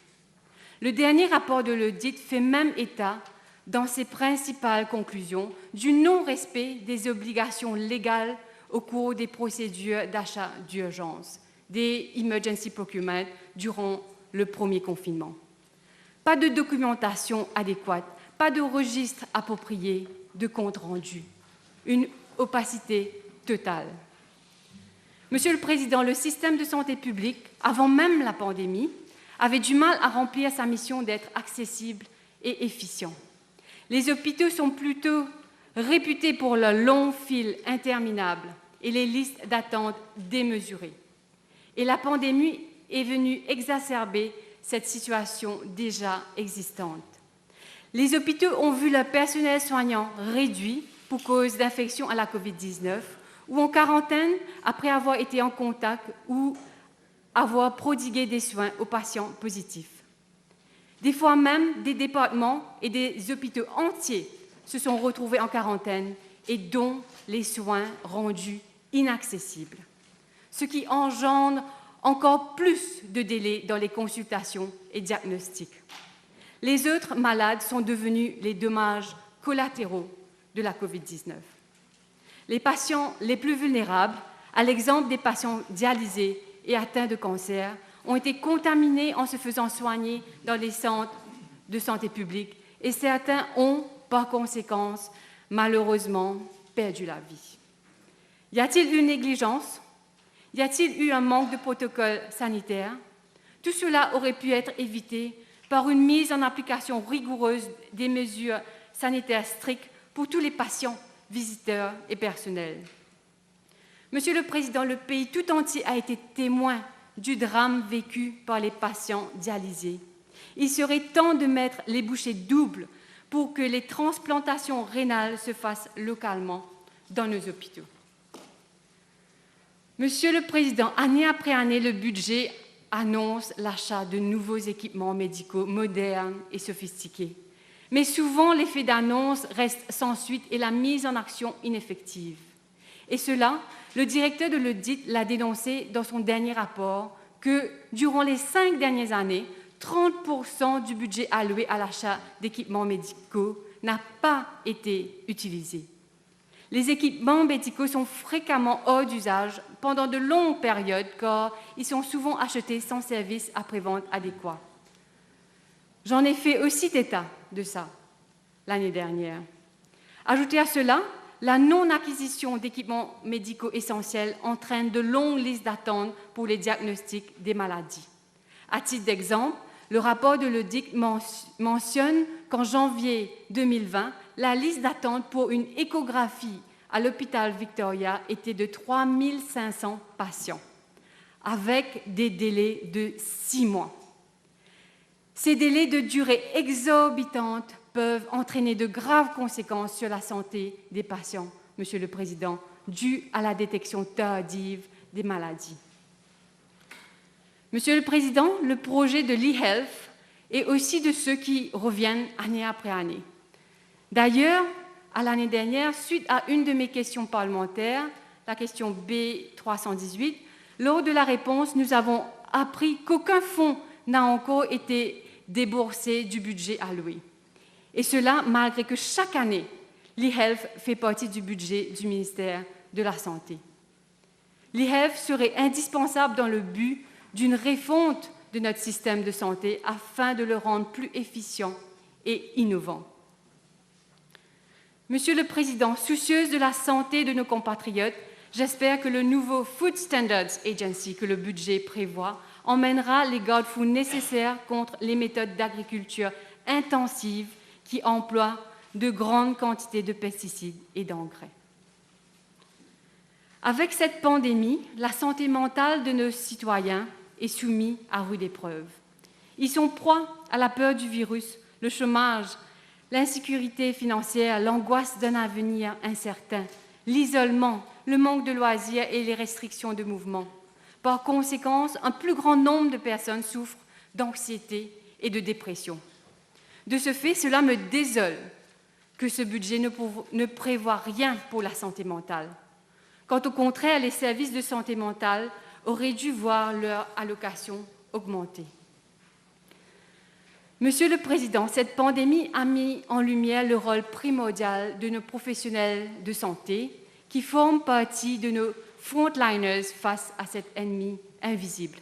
Le dernier rapport de l'audit fait même état, dans ses principales conclusions, du non-respect des obligations légales au cours des procédures d'achat d'urgence, des emergency procurement durant le premier confinement. Pas de documentation adéquate, pas de registre approprié de compte rendu, une opacité totale. Monsieur le Président, le système de santé publique, avant même la pandémie, avait du mal à remplir sa mission d'être accessible et efficient. Les hôpitaux sont plutôt réputés pour leurs longs fils interminables et les listes d'attente démesurées. Et la pandémie est venue exacerber cette situation déjà existante. Les hôpitaux ont vu leur personnel soignant réduit pour cause d'infection à la Covid-19 ou en quarantaine après avoir été en contact ou avoir prodigué des soins aux patients positifs. Des fois même, des départements et des hôpitaux entiers se sont retrouvés en quarantaine et dont les soins rendus inaccessibles, ce qui engendre encore plus de délais dans les consultations et diagnostics. Les autres malades sont devenus les dommages collatéraux de la Covid-19. Les patients les plus vulnérables, à l'exemple des patients dialysés et atteints de cancer, ont été contaminés en se faisant soigner dans les centres de santé publique et certains ont, par conséquence, malheureusement, perdu la vie. Y a-t-il eu négligence? Y a-t-il eu un manque de protocole sanitaire? Tout cela aurait pu être évité par une mise en application rigoureuse des mesures sanitaires strictes pour tous les patients, visiteurs et personnels. Monsieur le Président, le pays tout entier a été témoin du drame vécu par les patients dialysés. Il serait temps de mettre les bouchées doubles pour que les transplantations rénales se fassent localement dans nos hôpitaux. Monsieur le Président, année après année, le budget annonce l'achat de nouveaux équipements médicaux modernes et sophistiqués. Mais souvent, l'effet d'annonce reste sans suite et la mise en action ineffective. Et cela, le directeur de l'audit l'a dénoncé dans son dernier rapport que, durant les 5 dernières années, 30% du budget alloué à l'achat d'équipements médicaux n'a pas été utilisé. Les équipements médicaux sont fréquemment hors d'usage pendant de longues périodes car ils sont souvent achetés sans service après-vente adéquat. J'en ai fait aussi état de ça l'année dernière. Ajoutez à cela, la non-acquisition d'équipements médicaux essentiels entraîne de longues listes d'attente pour les diagnostics des maladies. À titre d'exemple, le rapport de l'audit mentionne qu'en janvier 2020, la liste d'attente pour une échographie à l'hôpital Victoria était de 3 500 patients, avec des délais de 6 mois. Ces délais de durée exorbitante peuvent entraîner de graves conséquences sur la santé des patients, Monsieur le Président, dues à la détection tardive des maladies. Monsieur le Président, le projet de l'e-health est aussi de ceux qui reviennent année après année. D'ailleurs, à l'année dernière, suite à une de mes questions parlementaires, la question B318, lors de la réponse, nous avons appris qu'aucun fonds n'a encore été déboursé du budget alloué. Et cela malgré que chaque année, l'e-health fait partie du budget du ministère de la Santé. L'e-health serait indispensable dans le but d'une refonte de notre système de santé afin de le rendre plus efficient et innovant. Monsieur le Président, soucieuse de la santé de nos compatriotes, j'espère que le nouveau Food Standards Agency que le budget prévoit emmènera les garde-fous nécessaires contre les méthodes d'agriculture intensive qui emploient de grandes quantités de pesticides et d'engrais. Avec cette pandémie, la santé mentale de nos citoyens est soumise à rude épreuve. Ils sont proies à la peur du virus, le chômage, l'insécurité financière, l'angoisse d'un avenir incertain, l'isolement, le manque de loisirs et les restrictions de mouvement. Par conséquent, un plus grand nombre de personnes souffrent d'anxiété et de dépression. De ce fait, cela me désole que ce budget ne prévoit rien pour la santé mentale. Quand au contraire, les services de santé mentale auraient dû voir leur allocation augmenter. Monsieur le Président, cette pandémie a mis en lumière le rôle primordial de nos professionnels de santé qui forment partie de nos frontliners face à cet ennemi invisible.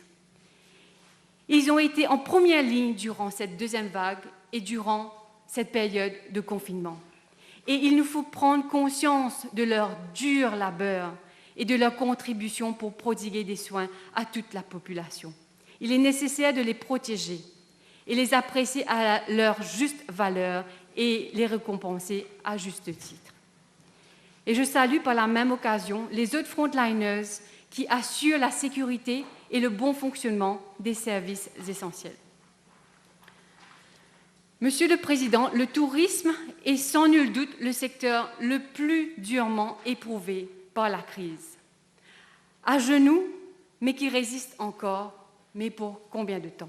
Ils ont été en première ligne durant cette deuxième vague et durant cette période de confinement. Et il nous faut prendre conscience de leur dur labeur et de leur contribution pour prodiguer des soins à toute la population. Il est nécessaire de les protéger et les apprécier à leur juste valeur et les récompenser à juste titre. Et je salue par la même occasion les autres frontliners qui assurent la sécurité et le bon fonctionnement des services essentiels. Monsieur le Président, le tourisme est sans nul doute le secteur le plus durement éprouvé par la crise. À genoux, mais qui résiste encore, mais pour combien de temps?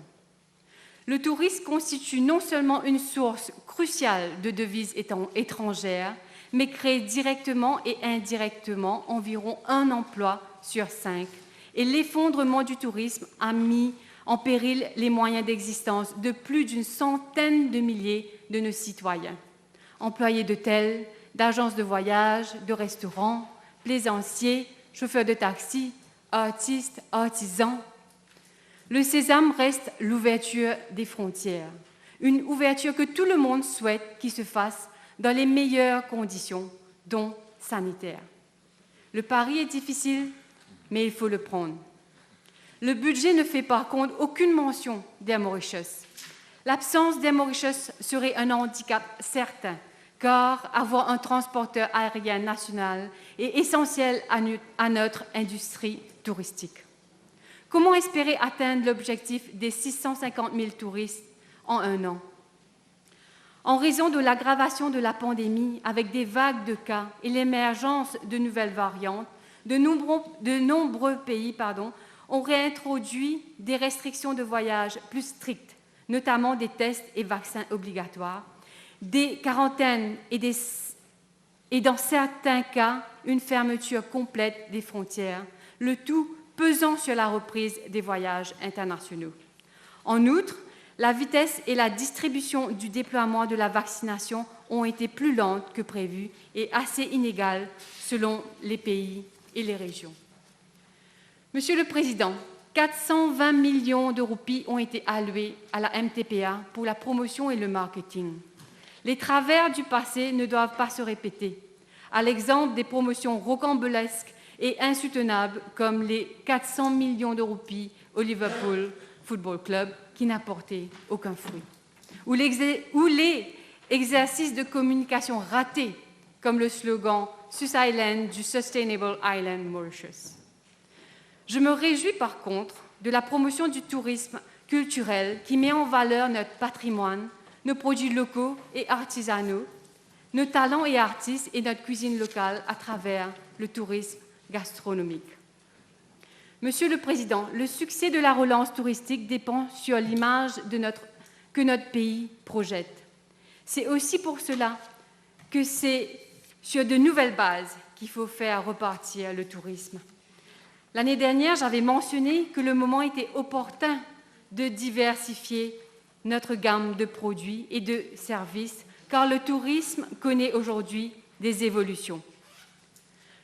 Le tourisme constitue non seulement une source cruciale de devises étrangères, mais crée directement et indirectement environ 1 emploi sur 5. Et l'effondrement du tourisme a mis en péril les moyens d'existence de plus d'une centaine de milliers de nos citoyens. Employés d'hôtels, d'agences de voyage, de restaurants, plaisanciers, chauffeurs de taxi, artistes, artisans. Le sésame reste l'ouverture des frontières, une ouverture que tout le monde souhaite qu'il se fasse dans les meilleures conditions, dont sanitaires. Le pari est difficile, mais il faut le prendre. Le budget ne fait par contre aucune mention d'Air Mauritius. L'absence d'Air Mauritius serait un handicap certain, car avoir un transporteur aérien national est essentiel à notre industrie touristique. Comment espérer atteindre l'objectif des 650 000 touristes en 1 an? En raison de l'aggravation de la pandémie, avec des vagues de cas et l'émergence de nouvelles variantes, de nombreux pays ont réintroduit des restrictions de voyage plus strictes, notamment des tests et vaccins obligatoires, des quarantaines et dans certains cas, une fermeture complète des frontières, le tout pesant sur la reprise des voyages internationaux. En outre, la vitesse et la distribution du déploiement de la vaccination ont été plus lentes que prévu et assez inégales selon les pays et les régions. Monsieur le Président, 420 millions de roupies ont été alloués à la MTPA pour la promotion et le marketing. Les travers du passé ne doivent pas se répéter, à l'exemple des promotions rocambolesques et insoutenables comme les 400 millions de roupies au Liverpool Football Club qui n'apportaient aucun fruit, ou les exercices de communication ratés comme le slogan « Sus Island » du Sustainable Island Mauritius. Je me réjouis par contre de la promotion du tourisme culturel qui met en valeur notre patrimoine, nos produits locaux et artisanaux, nos talents et artistes et notre cuisine locale à travers le tourisme gastronomique. Monsieur le Président, le succès de la relance touristique dépend sur l'image que notre pays projette. C'est aussi pour cela que c'est sur de nouvelles bases qu'il faut faire repartir le tourisme. L'année dernière, j'avais mentionné que le moment était opportun de diversifier notre gamme de produits et de services, car le tourisme connaît aujourd'hui des évolutions.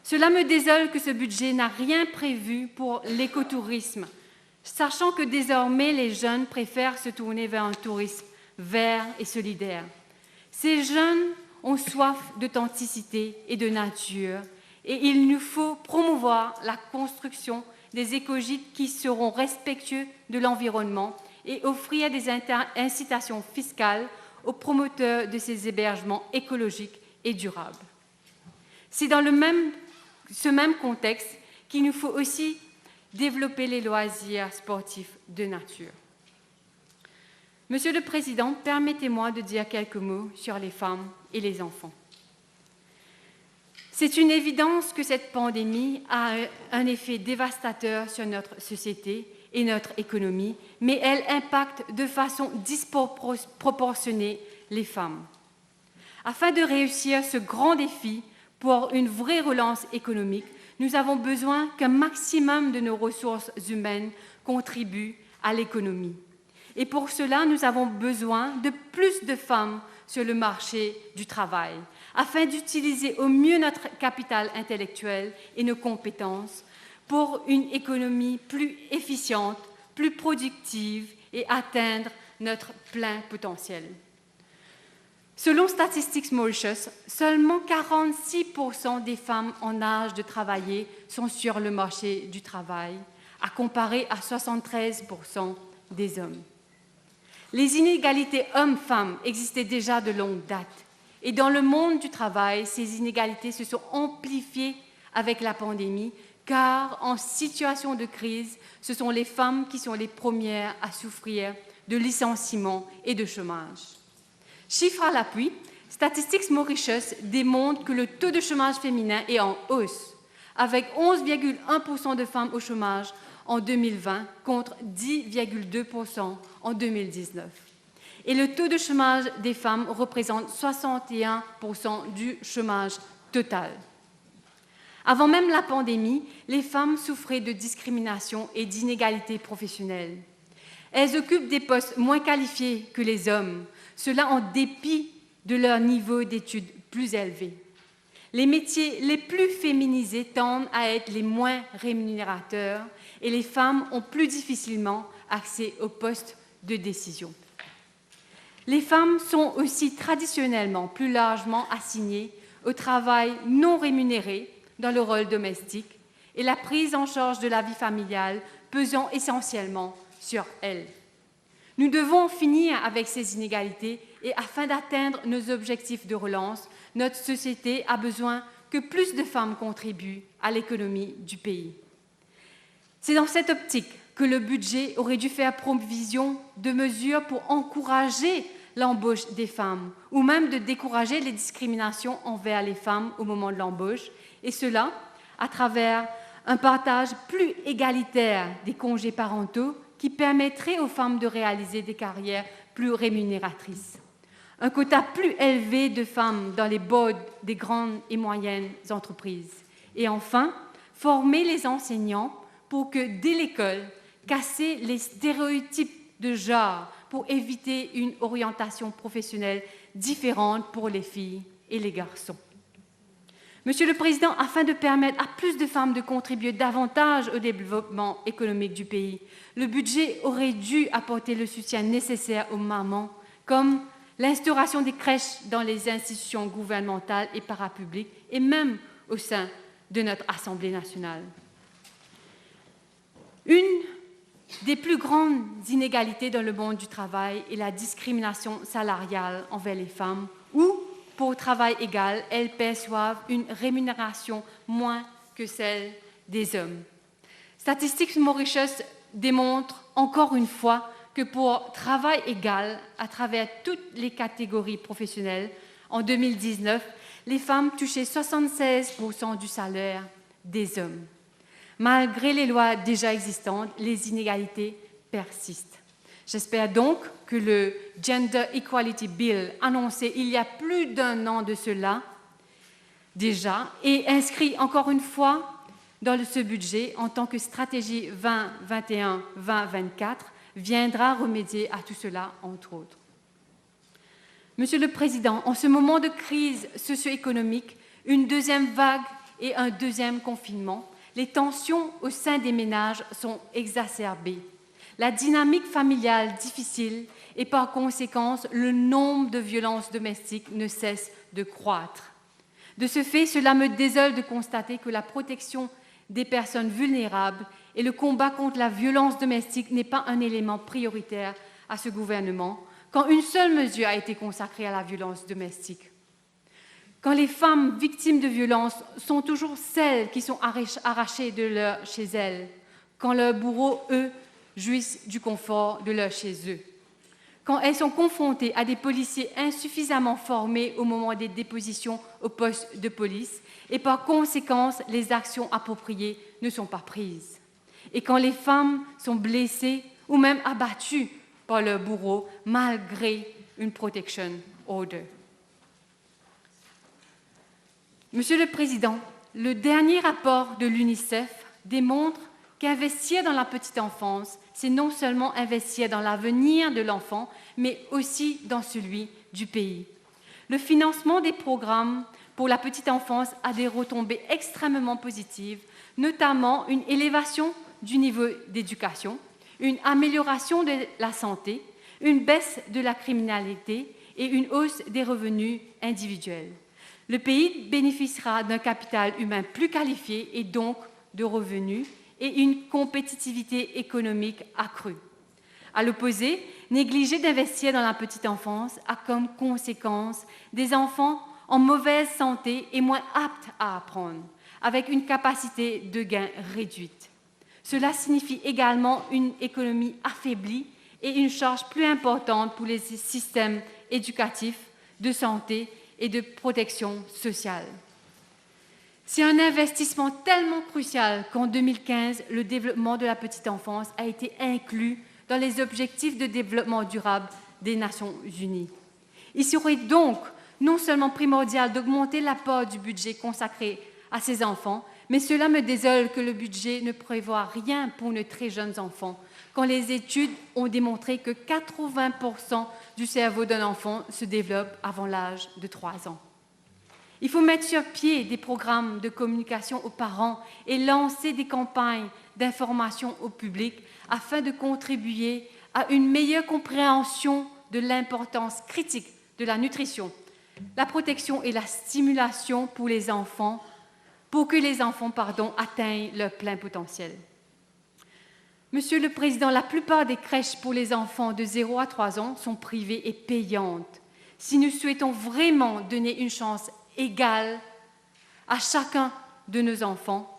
Cela me désole que ce budget n'a rien prévu pour l'écotourisme, sachant que désormais les jeunes préfèrent se tourner vers un tourisme vert et solidaire. Ces jeunes ont soif d'authenticité et de nature, et il nous faut promouvoir la construction des écogîtes qui seront respectueux de l'environnement et offrir des incitations fiscales aux promoteurs de ces hébergements écologiques et durables. C'est dans ce même contexte qu'il nous faut aussi développer les loisirs sportifs de nature. Monsieur le Président, permettez-moi de dire quelques mots sur les femmes et les enfants. C'est une évidence que cette pandémie a un effet dévastateur sur notre société et notre économie, mais elle impacte de façon disproportionnée les femmes. Afin de réussir ce grand défi pour une vraie relance économique, nous avons besoin qu'un maximum de nos ressources humaines contribuent à l'économie. Et pour cela, nous avons besoin de plus de femmes sur le marché du travail, afin d'utiliser au mieux notre capital intellectuel et nos compétences pour une économie plus efficiente, plus productive et atteindre notre plein potentiel. Selon Statistics Mauritius, seulement 46% des femmes en âge de travailler sont sur le marché du travail, à comparer à 73% des hommes. Les inégalités hommes-femmes existaient déjà de longue date. Et dans le monde du travail, ces inégalités se sont amplifiées avec la pandémie, car en situation de crise, ce sont les femmes qui sont les premières à souffrir de licenciements et de chômage. Chiffres à l'appui, Statistics Mauritius démontre que le taux de chômage féminin est en hausse, avec 11,1% de femmes au chômage en 2020 contre 10,2% en 2019. Et le taux de chômage des femmes représente 61% du chômage total. Avant même la pandémie, les femmes souffraient de discrimination et d'inégalités professionnelles. Elles occupent des postes moins qualifiés que les hommes, cela en dépit de leur niveau d'études plus élevé. Les métiers les plus féminisés tendent à être les moins rémunérateurs et les femmes ont plus difficilement accès aux postes de décision. Les femmes sont aussi traditionnellement plus largement assignées au travail non rémunéré dans le rôle domestique et la prise en charge de la vie familiale pesant essentiellement sur elles. Nous devons finir avec ces inégalités et afin d'atteindre nos objectifs de relance, notre société a besoin que plus de femmes contribuent à l'économie du pays. C'est dans cette optique que le budget aurait dû faire provision de mesures pour encourager l'embauche des femmes ou même de décourager les discriminations envers les femmes au moment de l'embauche, et cela à travers un partage plus égalitaire des congés parentaux qui permettrait aux femmes de réaliser des carrières plus rémunératrices. Un quota plus élevé de femmes dans les boards des grandes et moyennes entreprises. Et enfin, former les enseignants pour que, dès l'école, casser les stéréotypes de genre pour éviter une orientation professionnelle différente pour les filles et les garçons. Monsieur le Président, afin de permettre à plus de femmes de contribuer davantage au développement économique du pays, le budget aurait dû apporter le soutien nécessaire aux mamans, comme l'instauration des crèches dans les institutions gouvernementales et parapubliques, et même au sein de notre Assemblée nationale. Une des plus grandes inégalités dans le monde du travail est la discrimination salariale envers les femmes, où, pour travail égal, elles perçoivent une rémunération moins que celle des hommes. Statistics Mauritius démontre encore une fois que pour travail égal à travers toutes les catégories professionnelles, en 2019, les femmes touchaient 76% du salaire des hommes. Malgré les lois déjà existantes, les inégalités persistent. J'espère donc que le Gender Equality Bill, annoncé il y a plus d'un an de cela déjà, et inscrit encore une fois dans ce budget en tant que stratégie 2021-2024, viendra remédier à tout cela, entre autres. Monsieur le Président, en ce moment de crise socio-économique, une deuxième vague et un deuxième confinement, les tensions au sein des ménages sont exacerbées. La dynamique familiale difficile et par conséquent, le nombre de violences domestiques ne cesse de croître. De ce fait, cela me désole de constater que la protection des personnes vulnérables et le combat contre la violence domestique n'est pas un élément prioritaire à ce gouvernement, quand une seule mesure a été consacrée à la violence domestique. Quand les femmes victimes de violences sont toujours celles qui sont arrachées de chez elles, quand leurs bourreaux, eux, jouissent du confort de leur chez eux, quand elles sont confrontées à des policiers insuffisamment formés au moment des dépositions au poste de police et par conséquence, les actions appropriées ne sont pas prises. Et quand les femmes sont blessées ou même abattues par leurs bourreaux malgré une protection order. Monsieur le Président, le dernier rapport de l'UNICEF démontre qu'investir dans la petite enfance, c'est non seulement investir dans l'avenir de l'enfant, mais aussi dans celui du pays. Le financement des programmes pour la petite enfance a des retombées extrêmement positives, notamment une élévation du niveau d'éducation, une amélioration de la santé, une baisse de la criminalité et une hausse des revenus individuels. Le pays bénéficiera d'un capital humain plus qualifié et donc de revenus et une compétitivité économique accrue. À l'opposé, négliger d'investir dans la petite enfance a comme conséquence des enfants en mauvaise santé et moins aptes à apprendre, avec une capacité de gain réduite. Cela signifie également une économie affaiblie et une charge plus importante pour les systèmes éducatifs, de santé et de protection sociale. C'est un investissement tellement crucial qu'en 2015, le développement de la petite enfance a été inclus dans les objectifs de développement durable des Nations Unies. Il serait donc non seulement primordial d'augmenter l'apport du budget consacré à ces enfants, mais cela me désole que le budget ne prévoit rien pour nos très jeunes enfants, quand les études ont démontré que 80% du cerveau d'un enfant se développe avant l'âge de 3 ans. Il faut mettre sur pied des programmes de communication aux parents et lancer des campagnes d'information au public afin de contribuer à une meilleure compréhension de l'importance critique de la nutrition, la protection et la stimulation pour les enfants, pour que les enfants atteignent leur plein potentiel. Monsieur le Président, la plupart des crèches pour les enfants de 0 à 3 ans sont privées et payantes. Si nous souhaitons vraiment donner une chance égale à chacun de nos enfants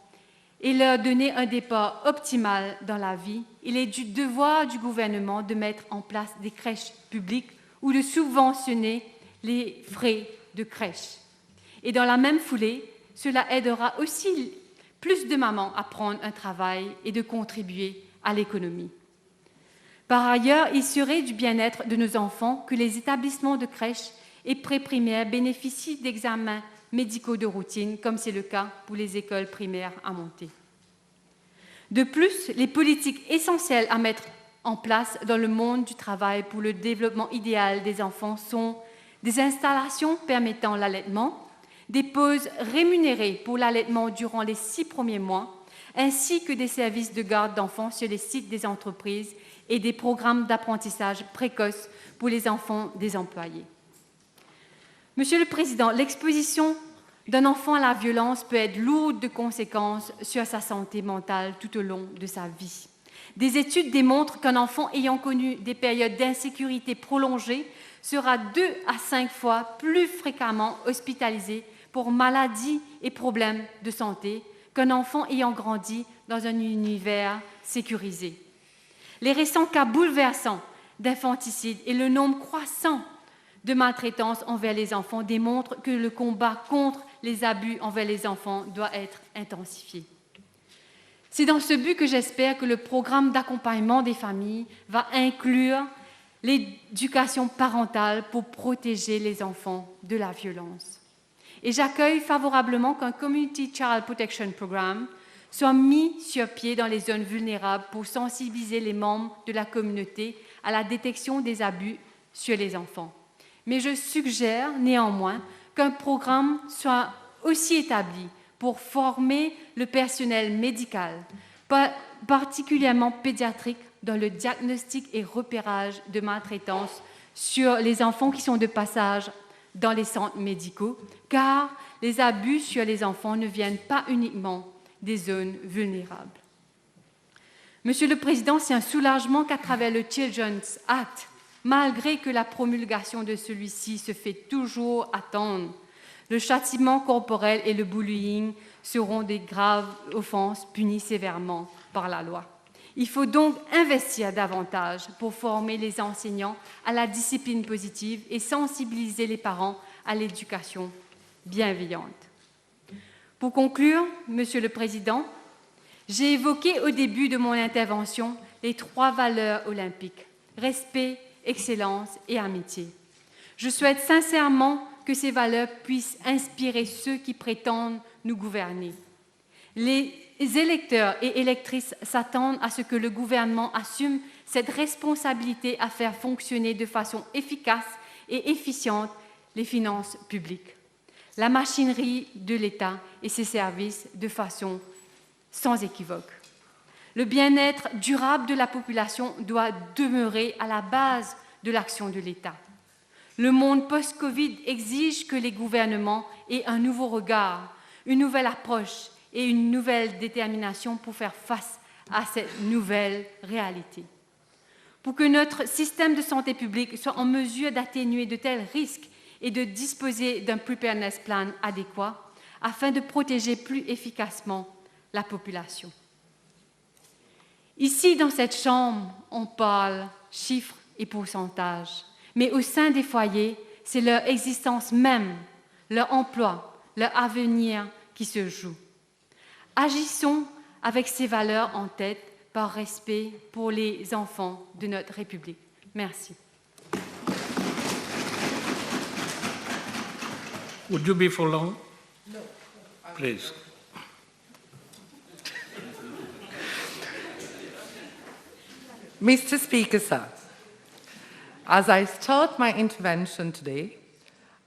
et leur donner un départ optimal dans la vie, il est du devoir du gouvernement de mettre en place des crèches publiques ou de subventionner les frais de crèche. Et dans la même foulée, cela aidera aussi plus de mamans à prendre un travail et de contribuer à l'économie. Par ailleurs, il serait du bien-être de nos enfants que les établissements de crèche et pré-primaires bénéficient d'examens médicaux de routine, comme c'est le cas pour les écoles primaires à monter. De plus, les politiques essentielles à mettre en place dans le monde du travail pour le développement idéal des enfants sont des installations permettant l'allaitement, des pauses rémunérées pour l'allaitement durant les 6 premiers mois, ainsi que des services de garde d'enfants sur les sites des entreprises et des programmes d'apprentissage précoce pour les enfants des employés. Monsieur le Président, l'exposition d'un enfant à la violence peut être lourde de conséquences sur sa santé mentale tout au long de sa vie. Des études démontrent qu'un enfant ayant connu des périodes d'insécurité prolongées sera 2 à 5 fois plus fréquemment hospitalisé pour maladies et problèmes de santé qu'un enfant ayant grandi dans un univers sécurisé. Les récents cas bouleversants d'infanticide et le nombre croissant de maltraitance envers les enfants démontrent que le combat contre les abus envers les enfants doit être intensifié. C'est dans ce but que j'espère que le programme d'accompagnement des familles va inclure l'éducation parentale pour protéger les enfants de la violence. Et j'accueille favorablement qu'un Community Child Protection Programme soit mis sur pied dans les zones vulnérables pour sensibiliser les membres de la communauté à la détection des abus sur les enfants. Mais je suggère néanmoins qu'un programme soit aussi établi pour former le personnel médical, particulièrement pédiatrique, dans le diagnostic et repérage de maltraitance sur les enfants qui sont de passage dans les centres médicaux, car les abus sur les enfants ne viennent pas uniquement des zones vulnérables. Monsieur le Président, c'est un soulagement qu'à travers le Children's Act, malgré que la promulgation de celui-ci se fait toujours attendre, le châtiment corporel et le bullying seront des graves offenses punies sévèrement par la loi. Il faut donc investir davantage pour former les enseignants à la discipline positive et sensibiliser les parents à l'éducation bienveillante. Pour conclure, Monsieur le Président, j'ai évoqué au début de mon intervention les 3 valeurs olympiques: respect, excellence et amitié. Je souhaite sincèrement que ces valeurs puissent inspirer ceux qui prétendent nous gouverner. Les électeurs et électrices s'attendent à ce que le gouvernement assume cette responsabilité à faire fonctionner de façon efficace et efficiente les finances publiques, la machinerie de l'État et ses services de façon sans équivoque. Le bien-être durable de la population doit demeurer à la base de l'action de l'État. Le monde post-Covid exige que les gouvernements aient un nouveau regard, une nouvelle approche et une nouvelle détermination pour faire face à cette nouvelle réalité. Pour que notre système de santé publique soit en mesure d'atténuer de tels risques et de disposer d'un preparedness plan adéquat afin de protéger plus efficacement la population. Ici, dans cette chambre, on parle chiffres et pourcentages, mais au sein des foyers, c'est leur existence même, leur emploi, leur avenir qui se joue. Agissons avec ces valeurs en tête par respect pour les enfants de notre République. Merci.
Would you be for long? No. Please.
Mr. Speaker, sir, as I start my intervention today,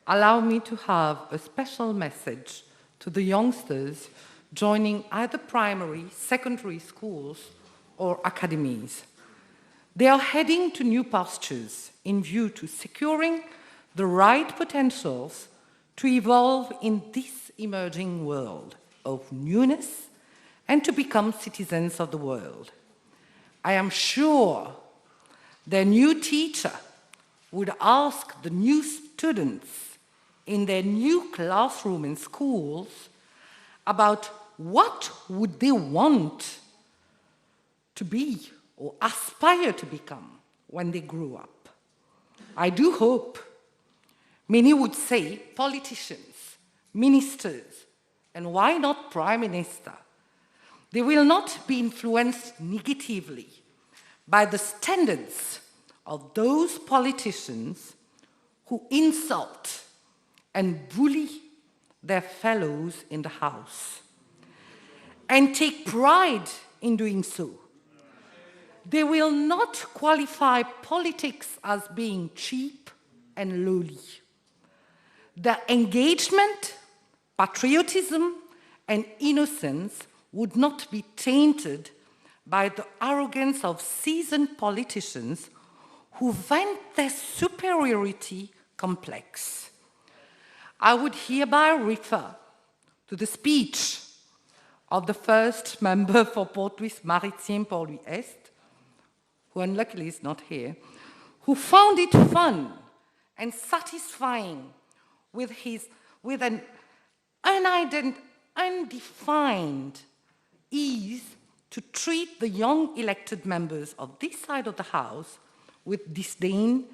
allow me to have a special message to the youngsters joining either primary, secondary schools or academies. They are heading to new pastures in view to securing the right potentials to evolve in this emerging world of newness and to become citizens of the world. I am sure their new teacher would ask the new students in their new classroom in schools about what would they want to be or aspire to become when they grew up. I do hope many would say politicians, ministers, and why not Prime Minister. They will not be influenced negatively by the standards of those politicians who insult and bully their fellows in the House and take pride in doing so. They will not qualify politics as being cheap and lowly. Their engagement, patriotism, and innocence would not be tainted by the arrogance of seasoned politicians who vent their superiority complex. I would hereby refer to the speech of the first member for Port-Louis-Maritime, Port-Louis-Est, who unluckily is not here, who found it fun and satisfying with an undefined ease to treat the young elected members of this side of the House with disdain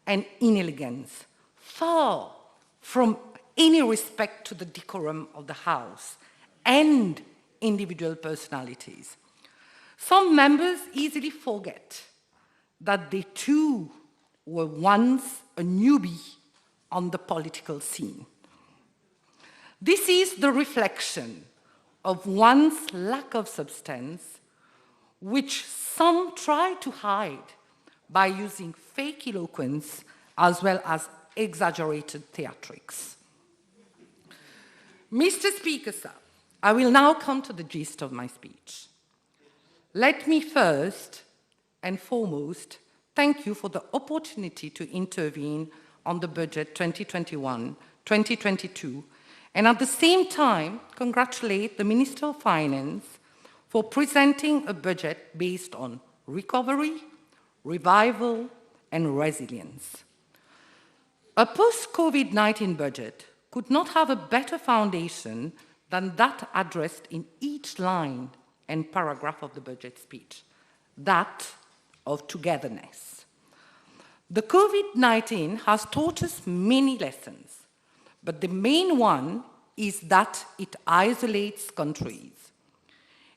and inelegance, far from any respect to the decorum of the House and individual personalities. Some members easily forget that they too were once a newbie on the political scene. This is the reflection of one's lack of substance, which some try to hide by using fake eloquence as well as exaggerated theatrics. Mr. Speaker, sir, I will now come to the gist of my speech. Let me first and foremost thank you for the opportunity to intervene on the budget 2021-2022 and at the same time congratulate the Minister of Finance for presenting a budget based on recovery, revival, and resilience. A post-COVID-19 budget could not have a better foundation than that addressed in each line and paragraph of the budget speech, that of togetherness. The COVID-19 has taught us many lessons, but the main one is that it isolates countries.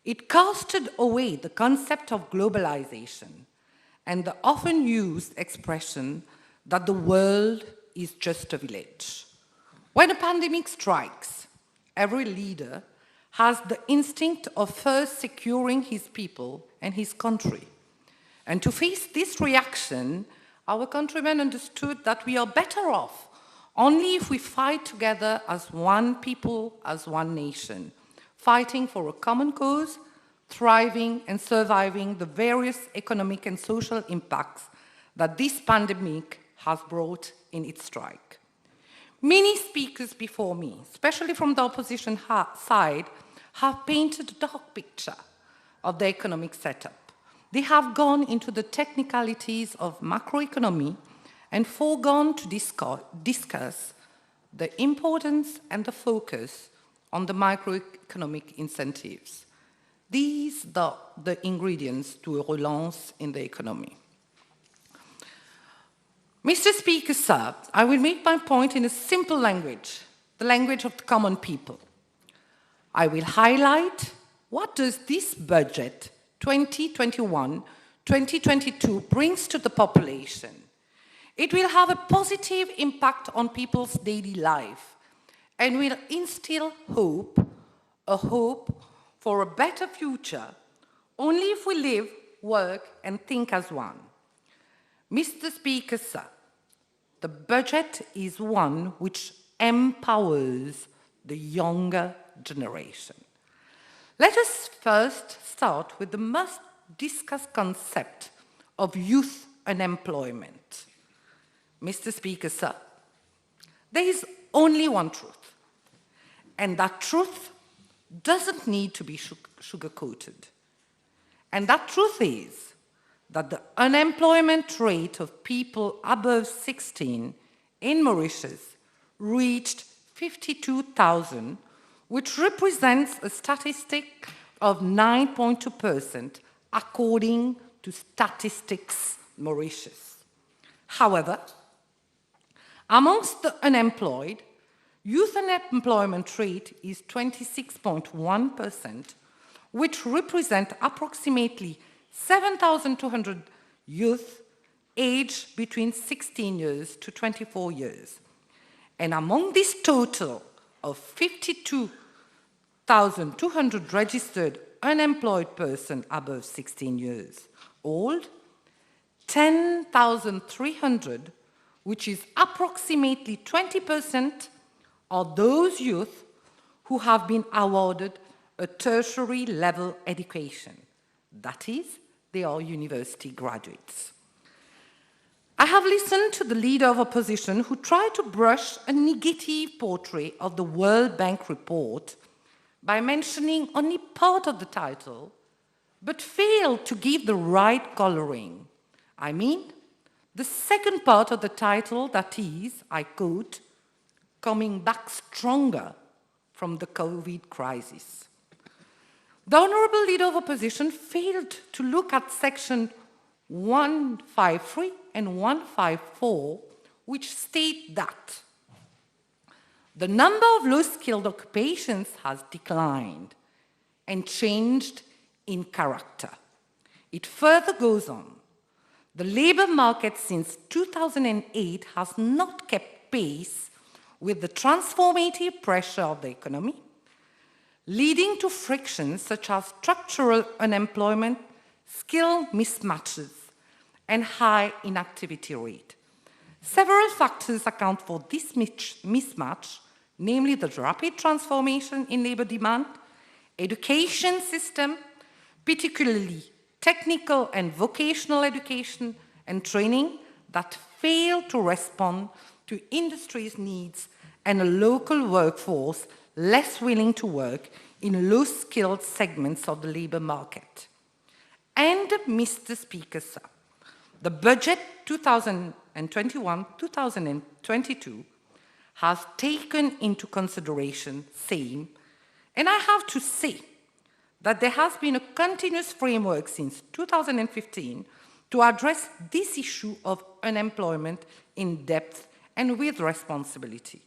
It casted away the concept of globalization and the often used expression that the world is just a village. When a pandemic strikes, every leader has the instinct of first securing his people and his country. And to face this reaction, our countrymen understood that we are better off only if we fight together as one people, as one nation, fighting for a common cause, thriving and surviving the various economic and social impacts that this pandemic has brought in its strike. Many speakers before me, especially from the opposition side, have painted a dark picture of the economic setup. They have gone into the technicalities of macroeconomy and foregone to discuss the importance and the focus on the microeconomic incentives. These are the ingredients to a relance in the economy. Mr. Speaker, sir, I will make my point in a simple language, the language of the common people. I will highlight what does this budget 2021-2022 brings to the population. It will have a positive impact on people's daily life and will instill hope, a hope for a better future, only if we live, work, and think as one. Mr. Speaker, sir, the budget is one which empowers the younger generation. Let us first start with the most discussed concept of youth unemployment. Mr. Speaker, sir, there is only one truth, and that truth doesn't need to be sugar-coated. And that truth is that the unemployment rate of people above 16 in Mauritius reached 52,000, which represents a statistic of 9.2% according to Statistics Mauritius. However, amongst the unemployed, youth unemployment rate is 26.1%, which represent approximately 7,200 youth aged between 16 years to 24 years. And among this total of 52,200 registered unemployed persons above 16 years old, 10,300, which is approximately 20%, are those youth who have been awarded a tertiary level education. That is, they are university graduates. I have listened to the leader of opposition who tried to brush a negative portrait of the World Bank report by mentioning only part of the title, but failed to give the right coloring. I mean, the second part of the title, that is, I quote, coming back stronger from the COVID crisis. The Honourable Leader of Opposition failed to look at section 153 and 154, which state that the number of low-skilled occupations has declined and changed in character. It further goes on. The labour market since 2008 has not kept pace with the transformative pressure of the economy, leading to frictions such as structural unemployment, skill mismatches, and high inactivity rate. Several factors account for this mismatch, namely the rapid transformation in labour demand, education system, particularly technical and vocational education and training that fail to respond to industry's needs and a local workforce less willing to work in low-skilled segments of the labour market. And, Mr. Speaker, sir, the budget 2021-2022 has taken into consideration same, and I have to say that there has been a continuous framework since 2015 to address this issue of unemployment in depth and with responsibility.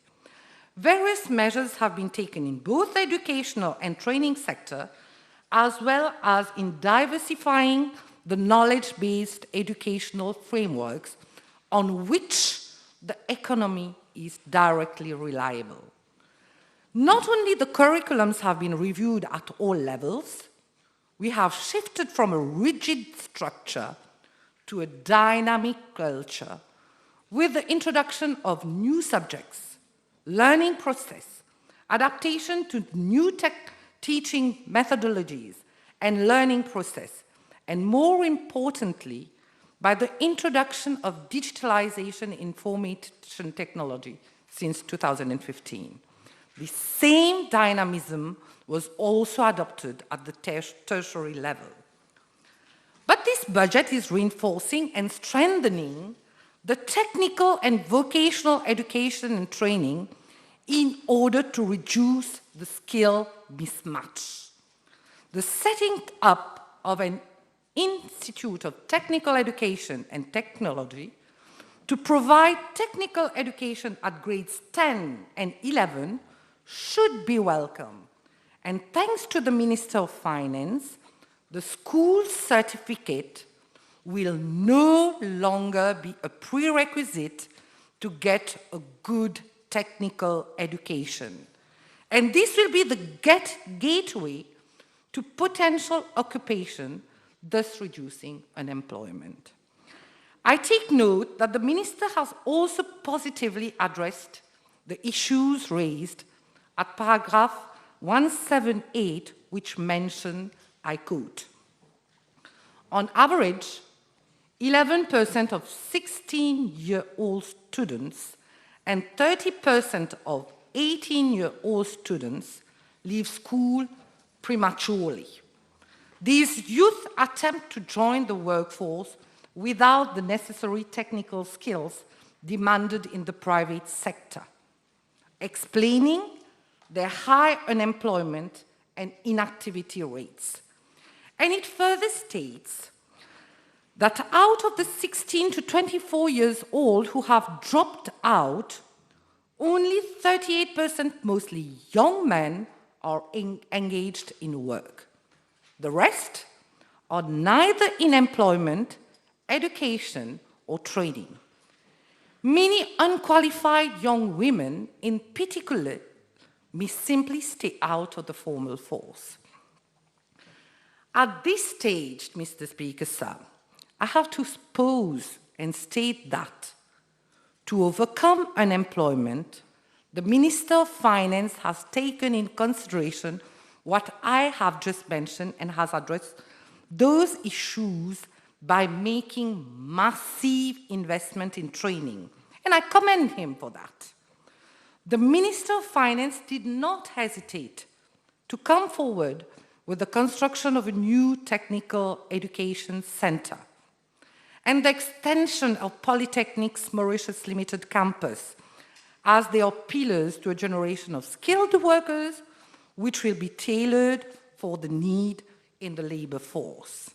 Various measures have been taken in both the educational and training sector, as well as in diversifying the knowledge-based educational frameworks on which the economy is directly reliable. Not only the curriculums have been reviewed at all levels, we have shifted from a rigid structure to a dynamic culture with the introduction of new subjects, learning process, adaptation to new teaching methodologies and learning process, and more importantly, by the introduction of digitalization information technology since 2015. The same dynamism was also adopted at the tertiary level. But this budget is reinforcing and strengthening the technical and vocational education and training in order to reduce the skill mismatch. The setting up of an Institute of Technical Education and Technology to provide technical education at grades 10 and 11 should be welcome. And thanks to the Minister of Finance, the school certificate will no longer be a prerequisite to get a good technical education. And this will be the gateway to potential occupation, thus reducing unemployment. I take note that the Minister has also positively addressed the issues raised at paragraph 178, which mentioned, I quote, on average, 11% of 16-year-old students and 30% of 18-year-old students leave school prematurely. These youth attempt to join the workforce without the necessary technical skills demanded in the private sector, explaining their high unemployment and inactivity rates. And it further states that out of the 16 to 24 years old who have dropped out, only 38%, mostly young men, are engaged in work. The rest are neither in employment, education, or training. Many unqualified young women, in particular, may simply stay out of the formal force. At this stage, Mr. Speaker, sir, I have to pose and state that to overcome unemployment, the Minister of Finance has taken in consideration what I have just mentioned and has addressed those issues by making massive investment in training. And I commend him for that. The Minister of Finance did not hesitate to come forward with the construction of a new technical education center and the extension of Polytechnics Mauritius Limited campus, as they are pillars to a generation of skilled workers which will be tailored for the need in the labour force.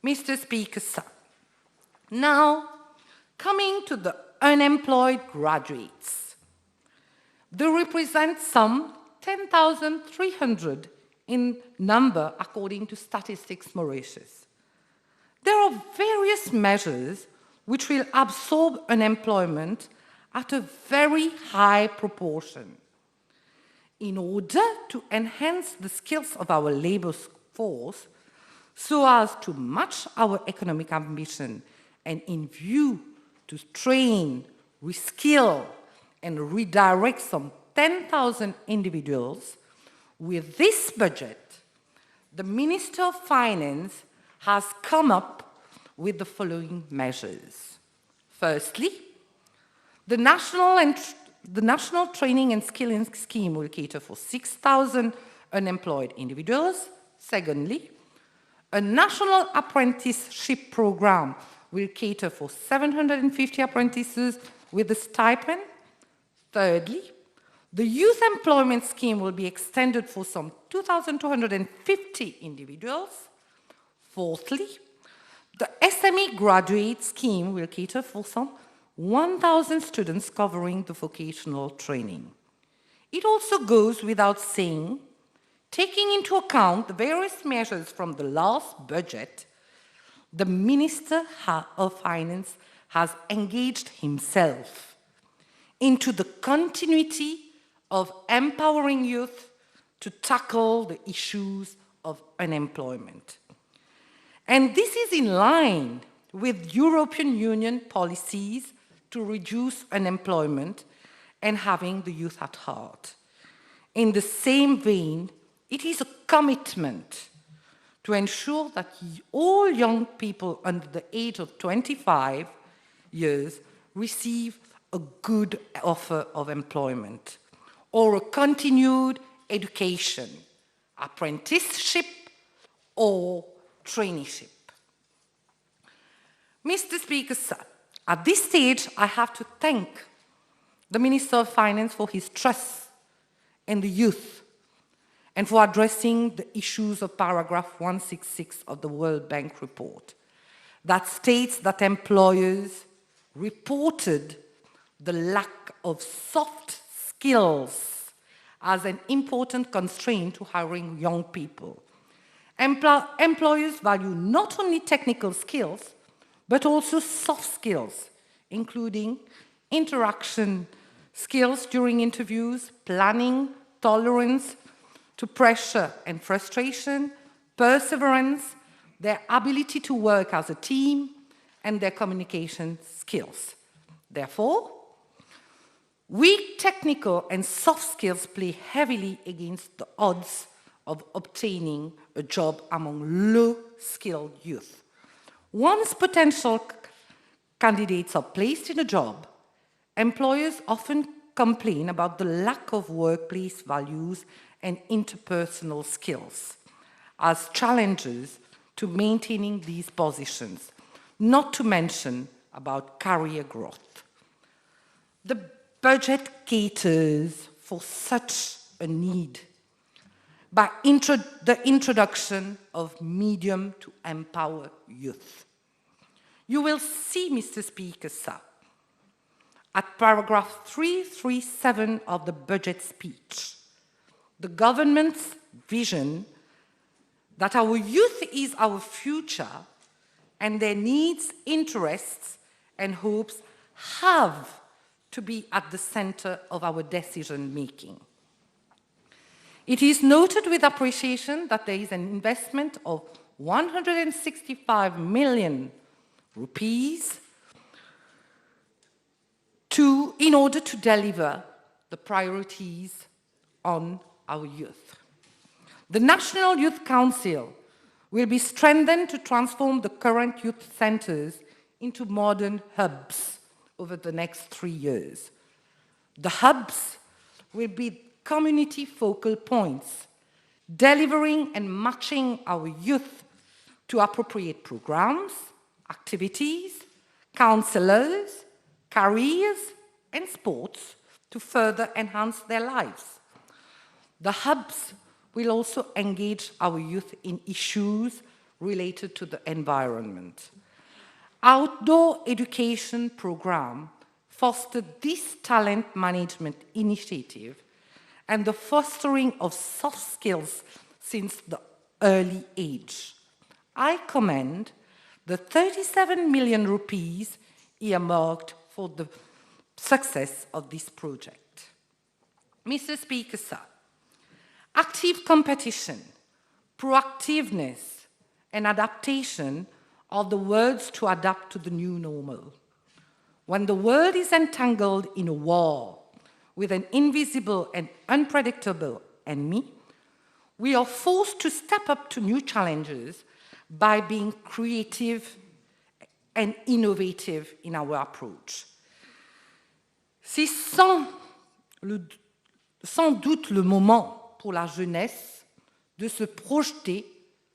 Mr. Speaker, sir, now coming to the unemployed graduates. They represent some 10,300 in number according to Statistics Mauritius. There are various measures which will absorb unemployment at a very high proportion. In order to enhance the skills of our labour force so as to match our economic ambition and in view to train, reskill, and redirect some 10,000 individuals, with this budget, the Minister of Finance has come up with the following measures. Firstly, the National the National Training and Skilling Scheme will cater for 6,000 unemployed individuals. Secondly, a national apprenticeship program will cater for 750 apprentices with a stipend. Thirdly, the Youth Employment Scheme will be extended for some 2,250 individuals. Fourthly, the SME Graduate Scheme will cater for some 1,000 students covering the vocational training. It also goes without saying, taking into account the various measures from the last budget, the Minister of Finance has engaged himself into the continuity of empowering youth to tackle the issues of unemployment. And this is in line with European Union policies to reduce unemployment and having the youth at heart. In the same vein, it is a commitment to ensure that all young people under the age of 25 years receive a good offer of employment or a continued education, apprenticeship, or traineeship. Mr. Speaker, sir, at this stage, I have to thank the Minister of Finance for his trust in the youth and for addressing the issues of paragraph 166 of the World Bank report that states that employers reported the lack of soft skills as an important constraint to hiring young people. Employers value not only technical skills, but also soft skills, including interaction skills during interviews, planning, tolerance to pressure and frustration, perseverance, their ability to work as a team, and their communication skills. Therefore, weak technical and soft skills play heavily against the odds of obtaining a job among low-skilled youth. Once potential candidates are placed in a job, employers often complain about the lack of workplace values and interpersonal skills as challenges to maintaining these positions, not to mention about career growth. The budget caters for such a need by the introduction of medium to empower youth. You will see, Mr. Speaker, sir, at paragraph 337 of the budget speech, the government's vision that our youth is our future and their needs, interests, and hopes have to be at the center of our decision-making. It is noted with appreciation that there is an investment of 165 million rupees in order to deliver the priorities on our youth. The National Youth Council will be strengthened to transform the current youth centers into modern hubs over the next 3 years. The hubs will be community focal points, delivering and matching our youth to appropriate programs, activities, counselors, careers, and sports to further enhance their lives. The hubs will also engage our youth in issues related to the environment. Outdoor education program fostered this talent management initiative and the fostering of soft skills since the early age. I commend the 37 million rupees earmarked for the success of this project. Mr. Speaker, sir, active competition, proactiveness, and adaptation are the words to adapt to the new normal. When the world is entangled in a war with an invisible and unpredictable enemy, we are forced to step up to new challenges by being creative and innovative in our approach. C'est sans sans doute le moment pour la jeunesse de se projeter,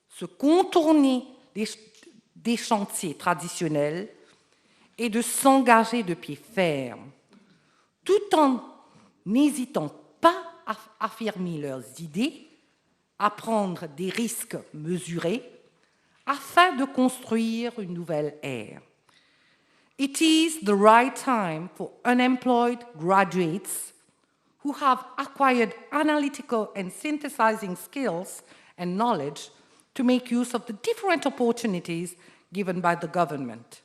se contourner des chantiers traditionnels et de s'engager de pied ferme, tout en n'hésitant pas à affirmer leurs idées, à prendre des risques mesurés, afin de construire une nouvelle ère. It is the right time for unemployed graduates who have acquired analytical and synthesizing skills and knowledge to make use of the different opportunities given by the government.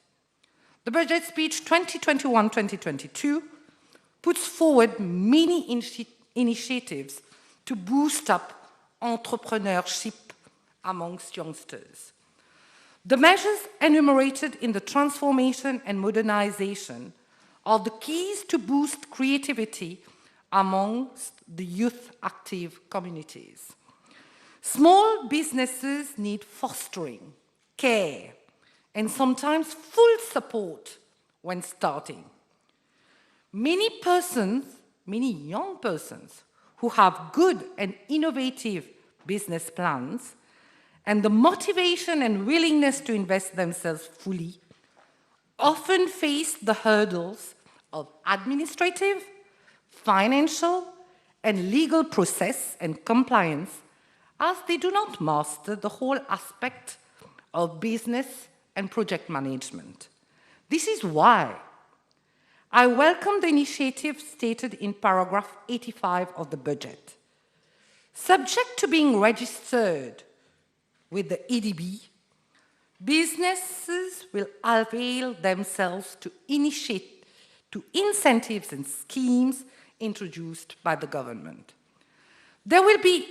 The budget speech 2021-2022 puts forward many initiatives to boost up entrepreneurship amongst youngsters. The measures enumerated in the transformation and modernization are the keys to boost creativity amongst the youth active communities. Small businesses need fostering, care, and sometimes full support when starting. Many young persons who have good and innovative business plans and the motivation and willingness to invest themselves fully often face the hurdles of administrative, financial, and legal process and compliance, as they do not master the whole aspect of business and project management. This is why I welcome the initiative stated in paragraph 85 of the budget. Subject to being registered with the EDB, businesses will avail themselves to incentives and schemes introduced by the government. There will be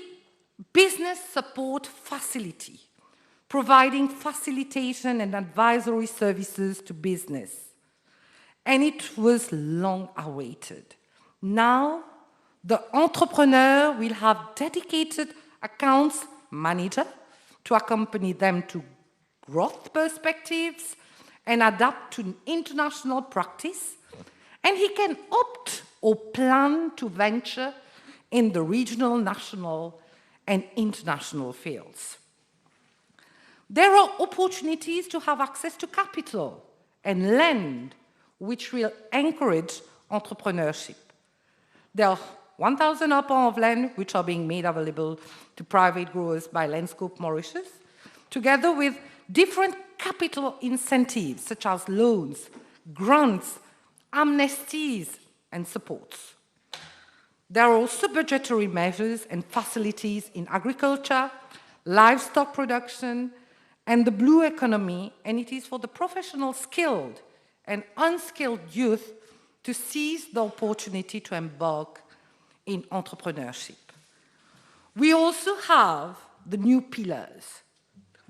business support facility, providing facilitation and advisory services to business. And it was long awaited. Now, the entrepreneur will have dedicated accounts manager to accompany them to growth perspectives and adapt to international practice, and he can opt or plan to venture in the regional, national, and international fields. There are opportunities to have access to capital and land, which will encourage entrepreneurship. There are 1,000 arpents of land which are being made available to private growers by Landscope Mauritius, together with different capital incentives such as loans, grants, amnesties, and supports. There are also budgetary measures and facilities in agriculture, livestock production, and the blue economy, and it is for the professional skilled and unskilled youth to seize the opportunity to embark in entrepreneurship. We also have the new pillars,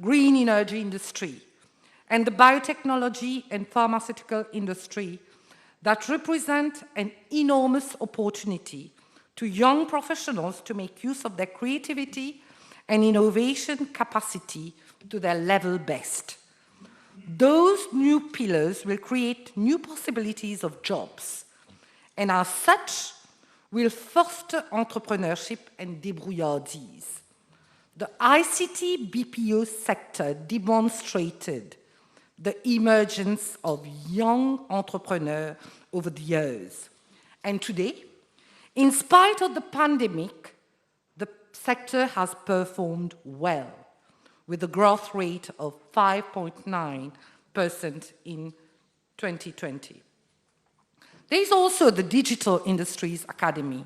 green energy industry, and the biotechnology and pharmaceutical industry that represent an enormous opportunity to young professionals to make use of their creativity and innovation capacity to their level best. Those new pillars will create new possibilities of jobs, and as such, will foster entrepreneurship and débrouillardise. The ICT BPO sector demonstrated the emergence of young entrepreneurs over the years. And today, in spite of the pandemic, the sector has performed well, with a growth rate of 5.9% in 2020. There is also the Digital Industries Academy,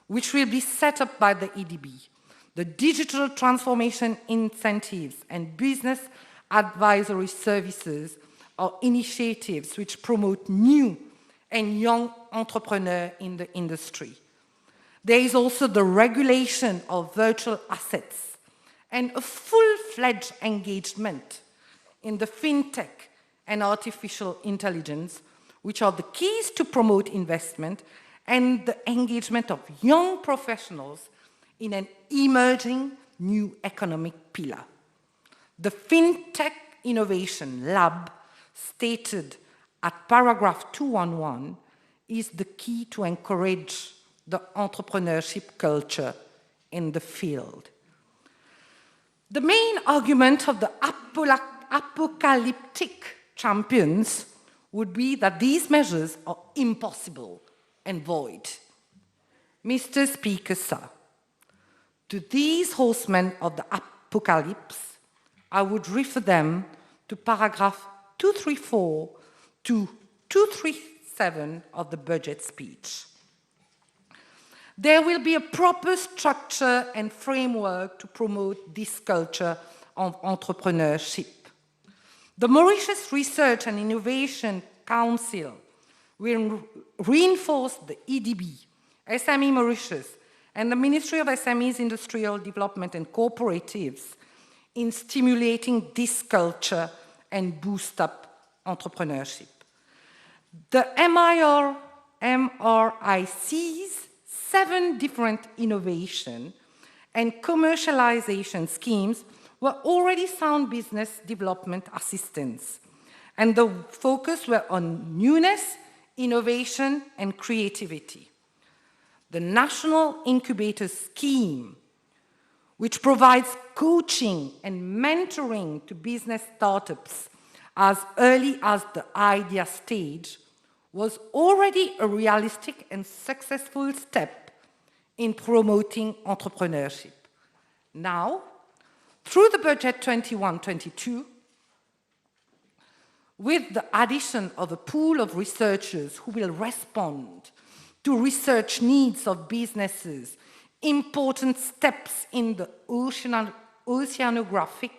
which will be set up by the EDB. The digital transformation incentives and business advisory services are initiatives which promote new and young entrepreneurs in the industry. There is also the regulation of virtual assets and a full-fledged engagement in the fintech and artificial intelligence, which are the keys to promote investment and the engagement of young professionals in an emerging new economic pillar. The FinTech Innovation Lab, stated at paragraph 211, is the key to encourage the entrepreneurship culture in the field. The main argument of the apocalyptic champions would be that these measures are impossible and void. Mr. Speaker, sir, to these horsemen of the apocalypse, I would refer them to paragraph 234 to 237 of the budget speech. There will be a proper structure and framework to promote this culture of entrepreneurship. The Mauritius Research and Innovation Council will reinforce the EDB, SME Mauritius, and the Ministry of SMEs, Industrial Development and Cooperatives in stimulating this culture and boost up entrepreneurship. The MRIC's 7 different innovation and commercialization schemes were already sound business development assistance, and the focus were on newness, innovation, and creativity. The National Incubator Scheme, which provides coaching and mentoring to business startups as early as the idea stage, was already a realistic and successful step in promoting entrepreneurship. Now, through the budget 21-22, with the addition of a pool of researchers who will respond to research needs of businesses, important steps in the oceanographic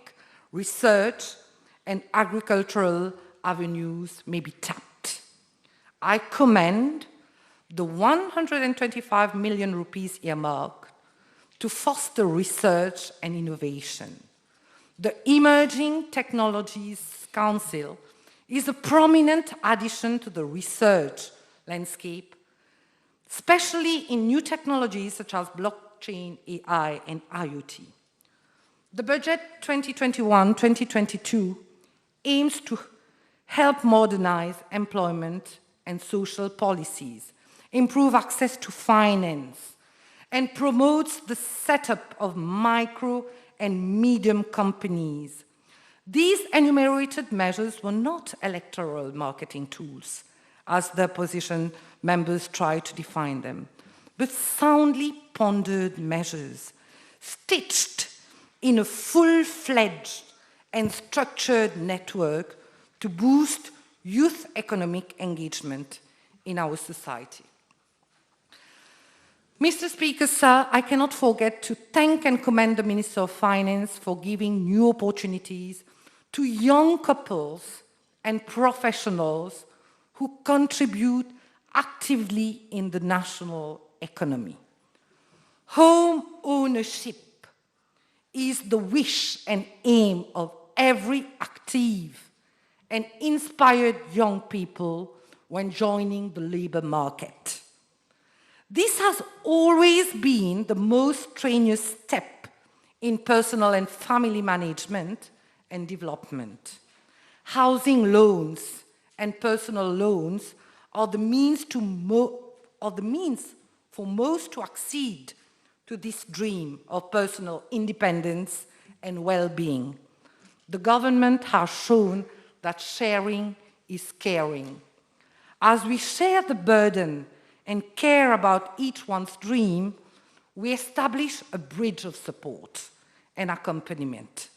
research and agricultural avenues may be tapped. I commend the 125 million rupees earmarked to foster research and innovation. The Emerging Technologies Council is a prominent addition to the research landscape, especially in new technologies such as blockchain, AI, and IoT. The budget 2021-2022 aims to help modernize employment and social policies, improve access to finance, and promotes the setup of micro and medium companies. These enumerated measures were not electoral marketing tools, as the opposition members try to define them, but soundly pondered measures, stitched in a full-fledged and structured network to boost youth economic engagement in our society. Mr. Speaker, sir, I cannot forget to thank and commend the Minister of Finance for giving new opportunities to young couples and professionals who contribute actively in the national economy. Home ownership is the wish and aim of every active and inspired young people when joining the labor market. This has always been the most strenuous step in personal and family management and development. Housing loans and personal loans are the means for most to accede to this dream of personal independence and well-being. The government has shown that sharing is caring. As we share the burden and care about each one's dream, we establish a bridge of support and accompaniment.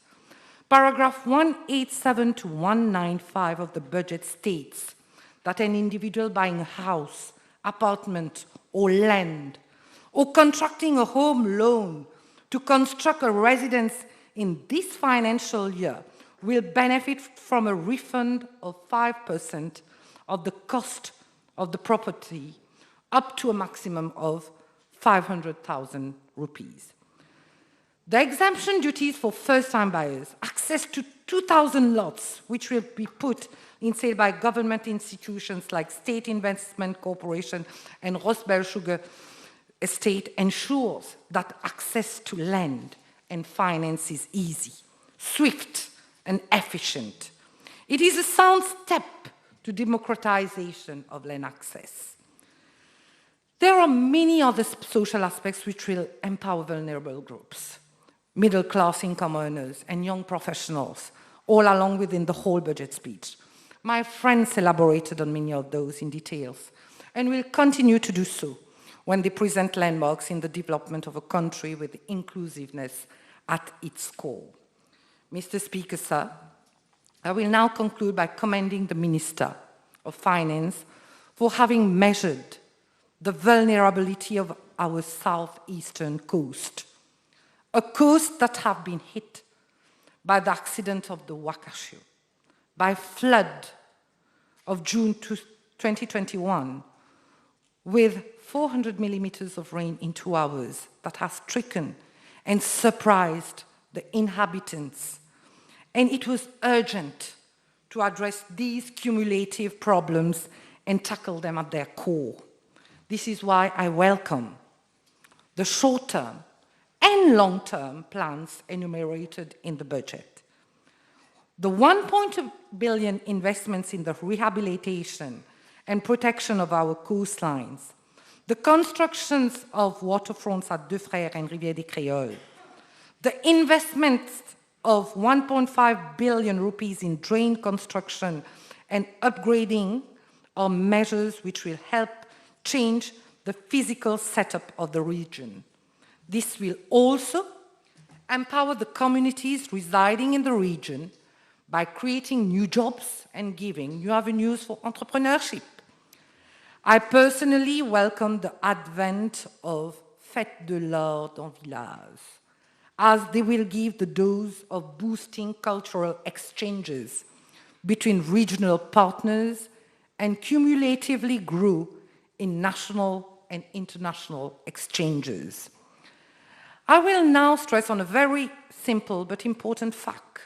Paragraph 187 to 195 of the budget states that an individual buying a house, apartment, or land, or contracting a home loan to construct a residence in this financial year will benefit from a refund of 5% of the cost of the property up to a maximum of 500,000 rupees. The exemption duties for first-time buyers, access to 2,000 lots, which will be put in sale by government institutions like State Investment Corporation and Rosbel Sugar Estate, ensures that access to land and finance is easy, swift, and efficient. It is a sound step to democratization of land access. There are many other social aspects which will empower vulnerable groups, middle-class income earners and young professionals, all along within the whole budget speech. My friends elaborated on many of those in details and will continue to do so when they present landmarks in the development of a country with inclusiveness at its core. Mr. Speaker, sir, I will now conclude by commending the Minister of Finance for having measured the vulnerability of our southeastern coast, a coast that have been hit by the accident of the Wakashu, by flood of June 2021, with 400 millimeters of rain in 2 hours that has stricken and surprised the inhabitants. And it was urgent to address these cumulative problems and tackle them at their core. This is why I welcome the short-term and long-term plans enumerated in the budget. The 1.2 billion investments in the rehabilitation and protection of our coastlines, the constructions of waterfronts at Deux Frères and Rivière des Créoles, the investments of 1.5 billion rupees in drain construction and upgrading are measures which will help change the physical setup of the region. This will also empower the communities residing in the region by creating new jobs and giving new avenues for entrepreneurship. I personally welcome the advent of Fêtes de l'Art en Village, as they will give the dose of boosting cultural exchanges between regional partners and cumulatively grow in national and international exchanges. I will now stress on a very simple but important fact.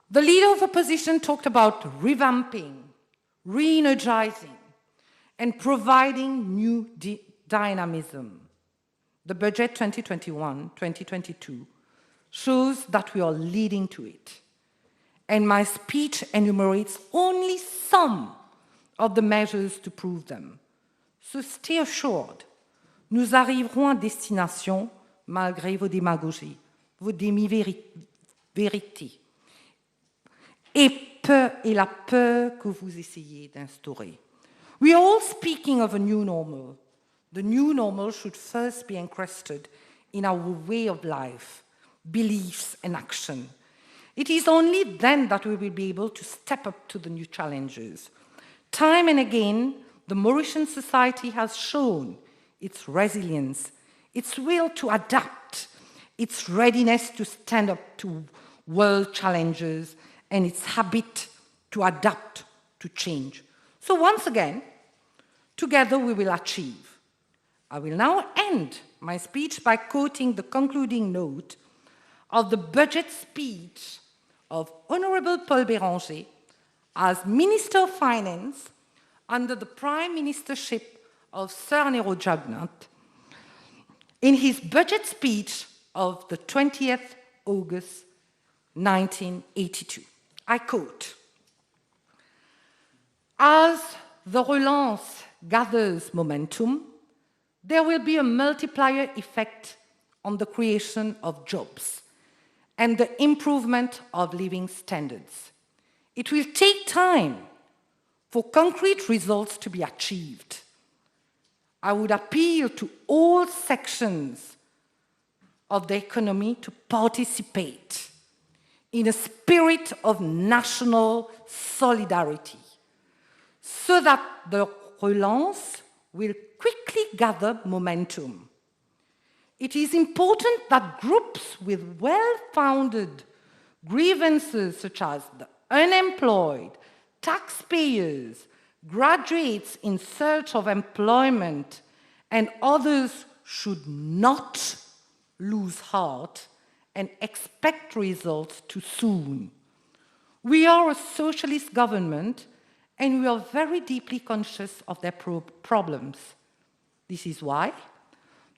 The leader of opposition talked about revamping, re-energizing, and providing new dynamism. The budget 2021-2022 shows that we are leading to it. And my speech enumerates only some of the measures to prove them. So stay assured, nous arriverons à destination malgré vos démagogies, vos demi-vérités et la peur que vous essayez d'instaurer. We are all speaking of a new normal. The new normal should first be encrusted in our way of life, beliefs and action. It is only then that we will be able to step up to the new challenges. Time and again, the Mauritian society has shown its resilience, its will to adapt, its readiness to stand up to world challenges, and its habit to adapt to change. So once again, together we will achieve. I will now end my speech by quoting the concluding note of the budget speech of Honorable Paul Béranger as Minister of Finance under the Prime Ministership of Sir Nero Jugnut in his budget speech of the 20th August 1982. I quote, "As the relance gathers momentum, there will be a multiplier effect on the creation of jobs and the improvement of living standards. It will take time for concrete results to be achieved. I would appeal to all sections of the economy to participate in a spirit of national solidarity so that the relance will quickly gather momentum. It is important that groups with well-founded grievances such as the unemployed, taxpayers, graduates in search of employment, and others should not lose heart and expect results too soon. We are a socialist government and we are very deeply conscious of their problems. This is why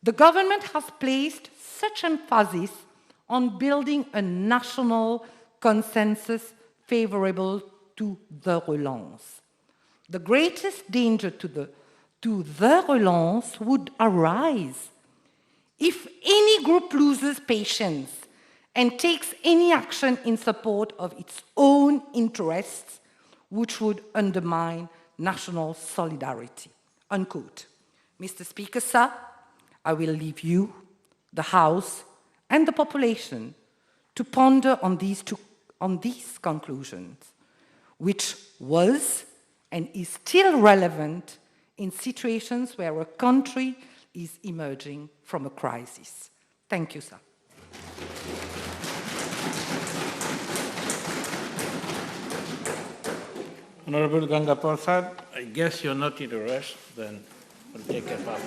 the government has placed such emphasis on building a national consensus favorable to the relance. The greatest danger to the to the relance would arise if any group loses patience and takes any action in support of its own interests, which would undermine national solidarity." Unquote. Mr. Speaker, sir, I will leave you, the House, and the population to ponder on these conclusions, which was and is still relevant in situations where a country is emerging from a crisis. Thank you, sir.
Honorable Ganga Prasad, I guess you're not in a rush, then we'll take a pass.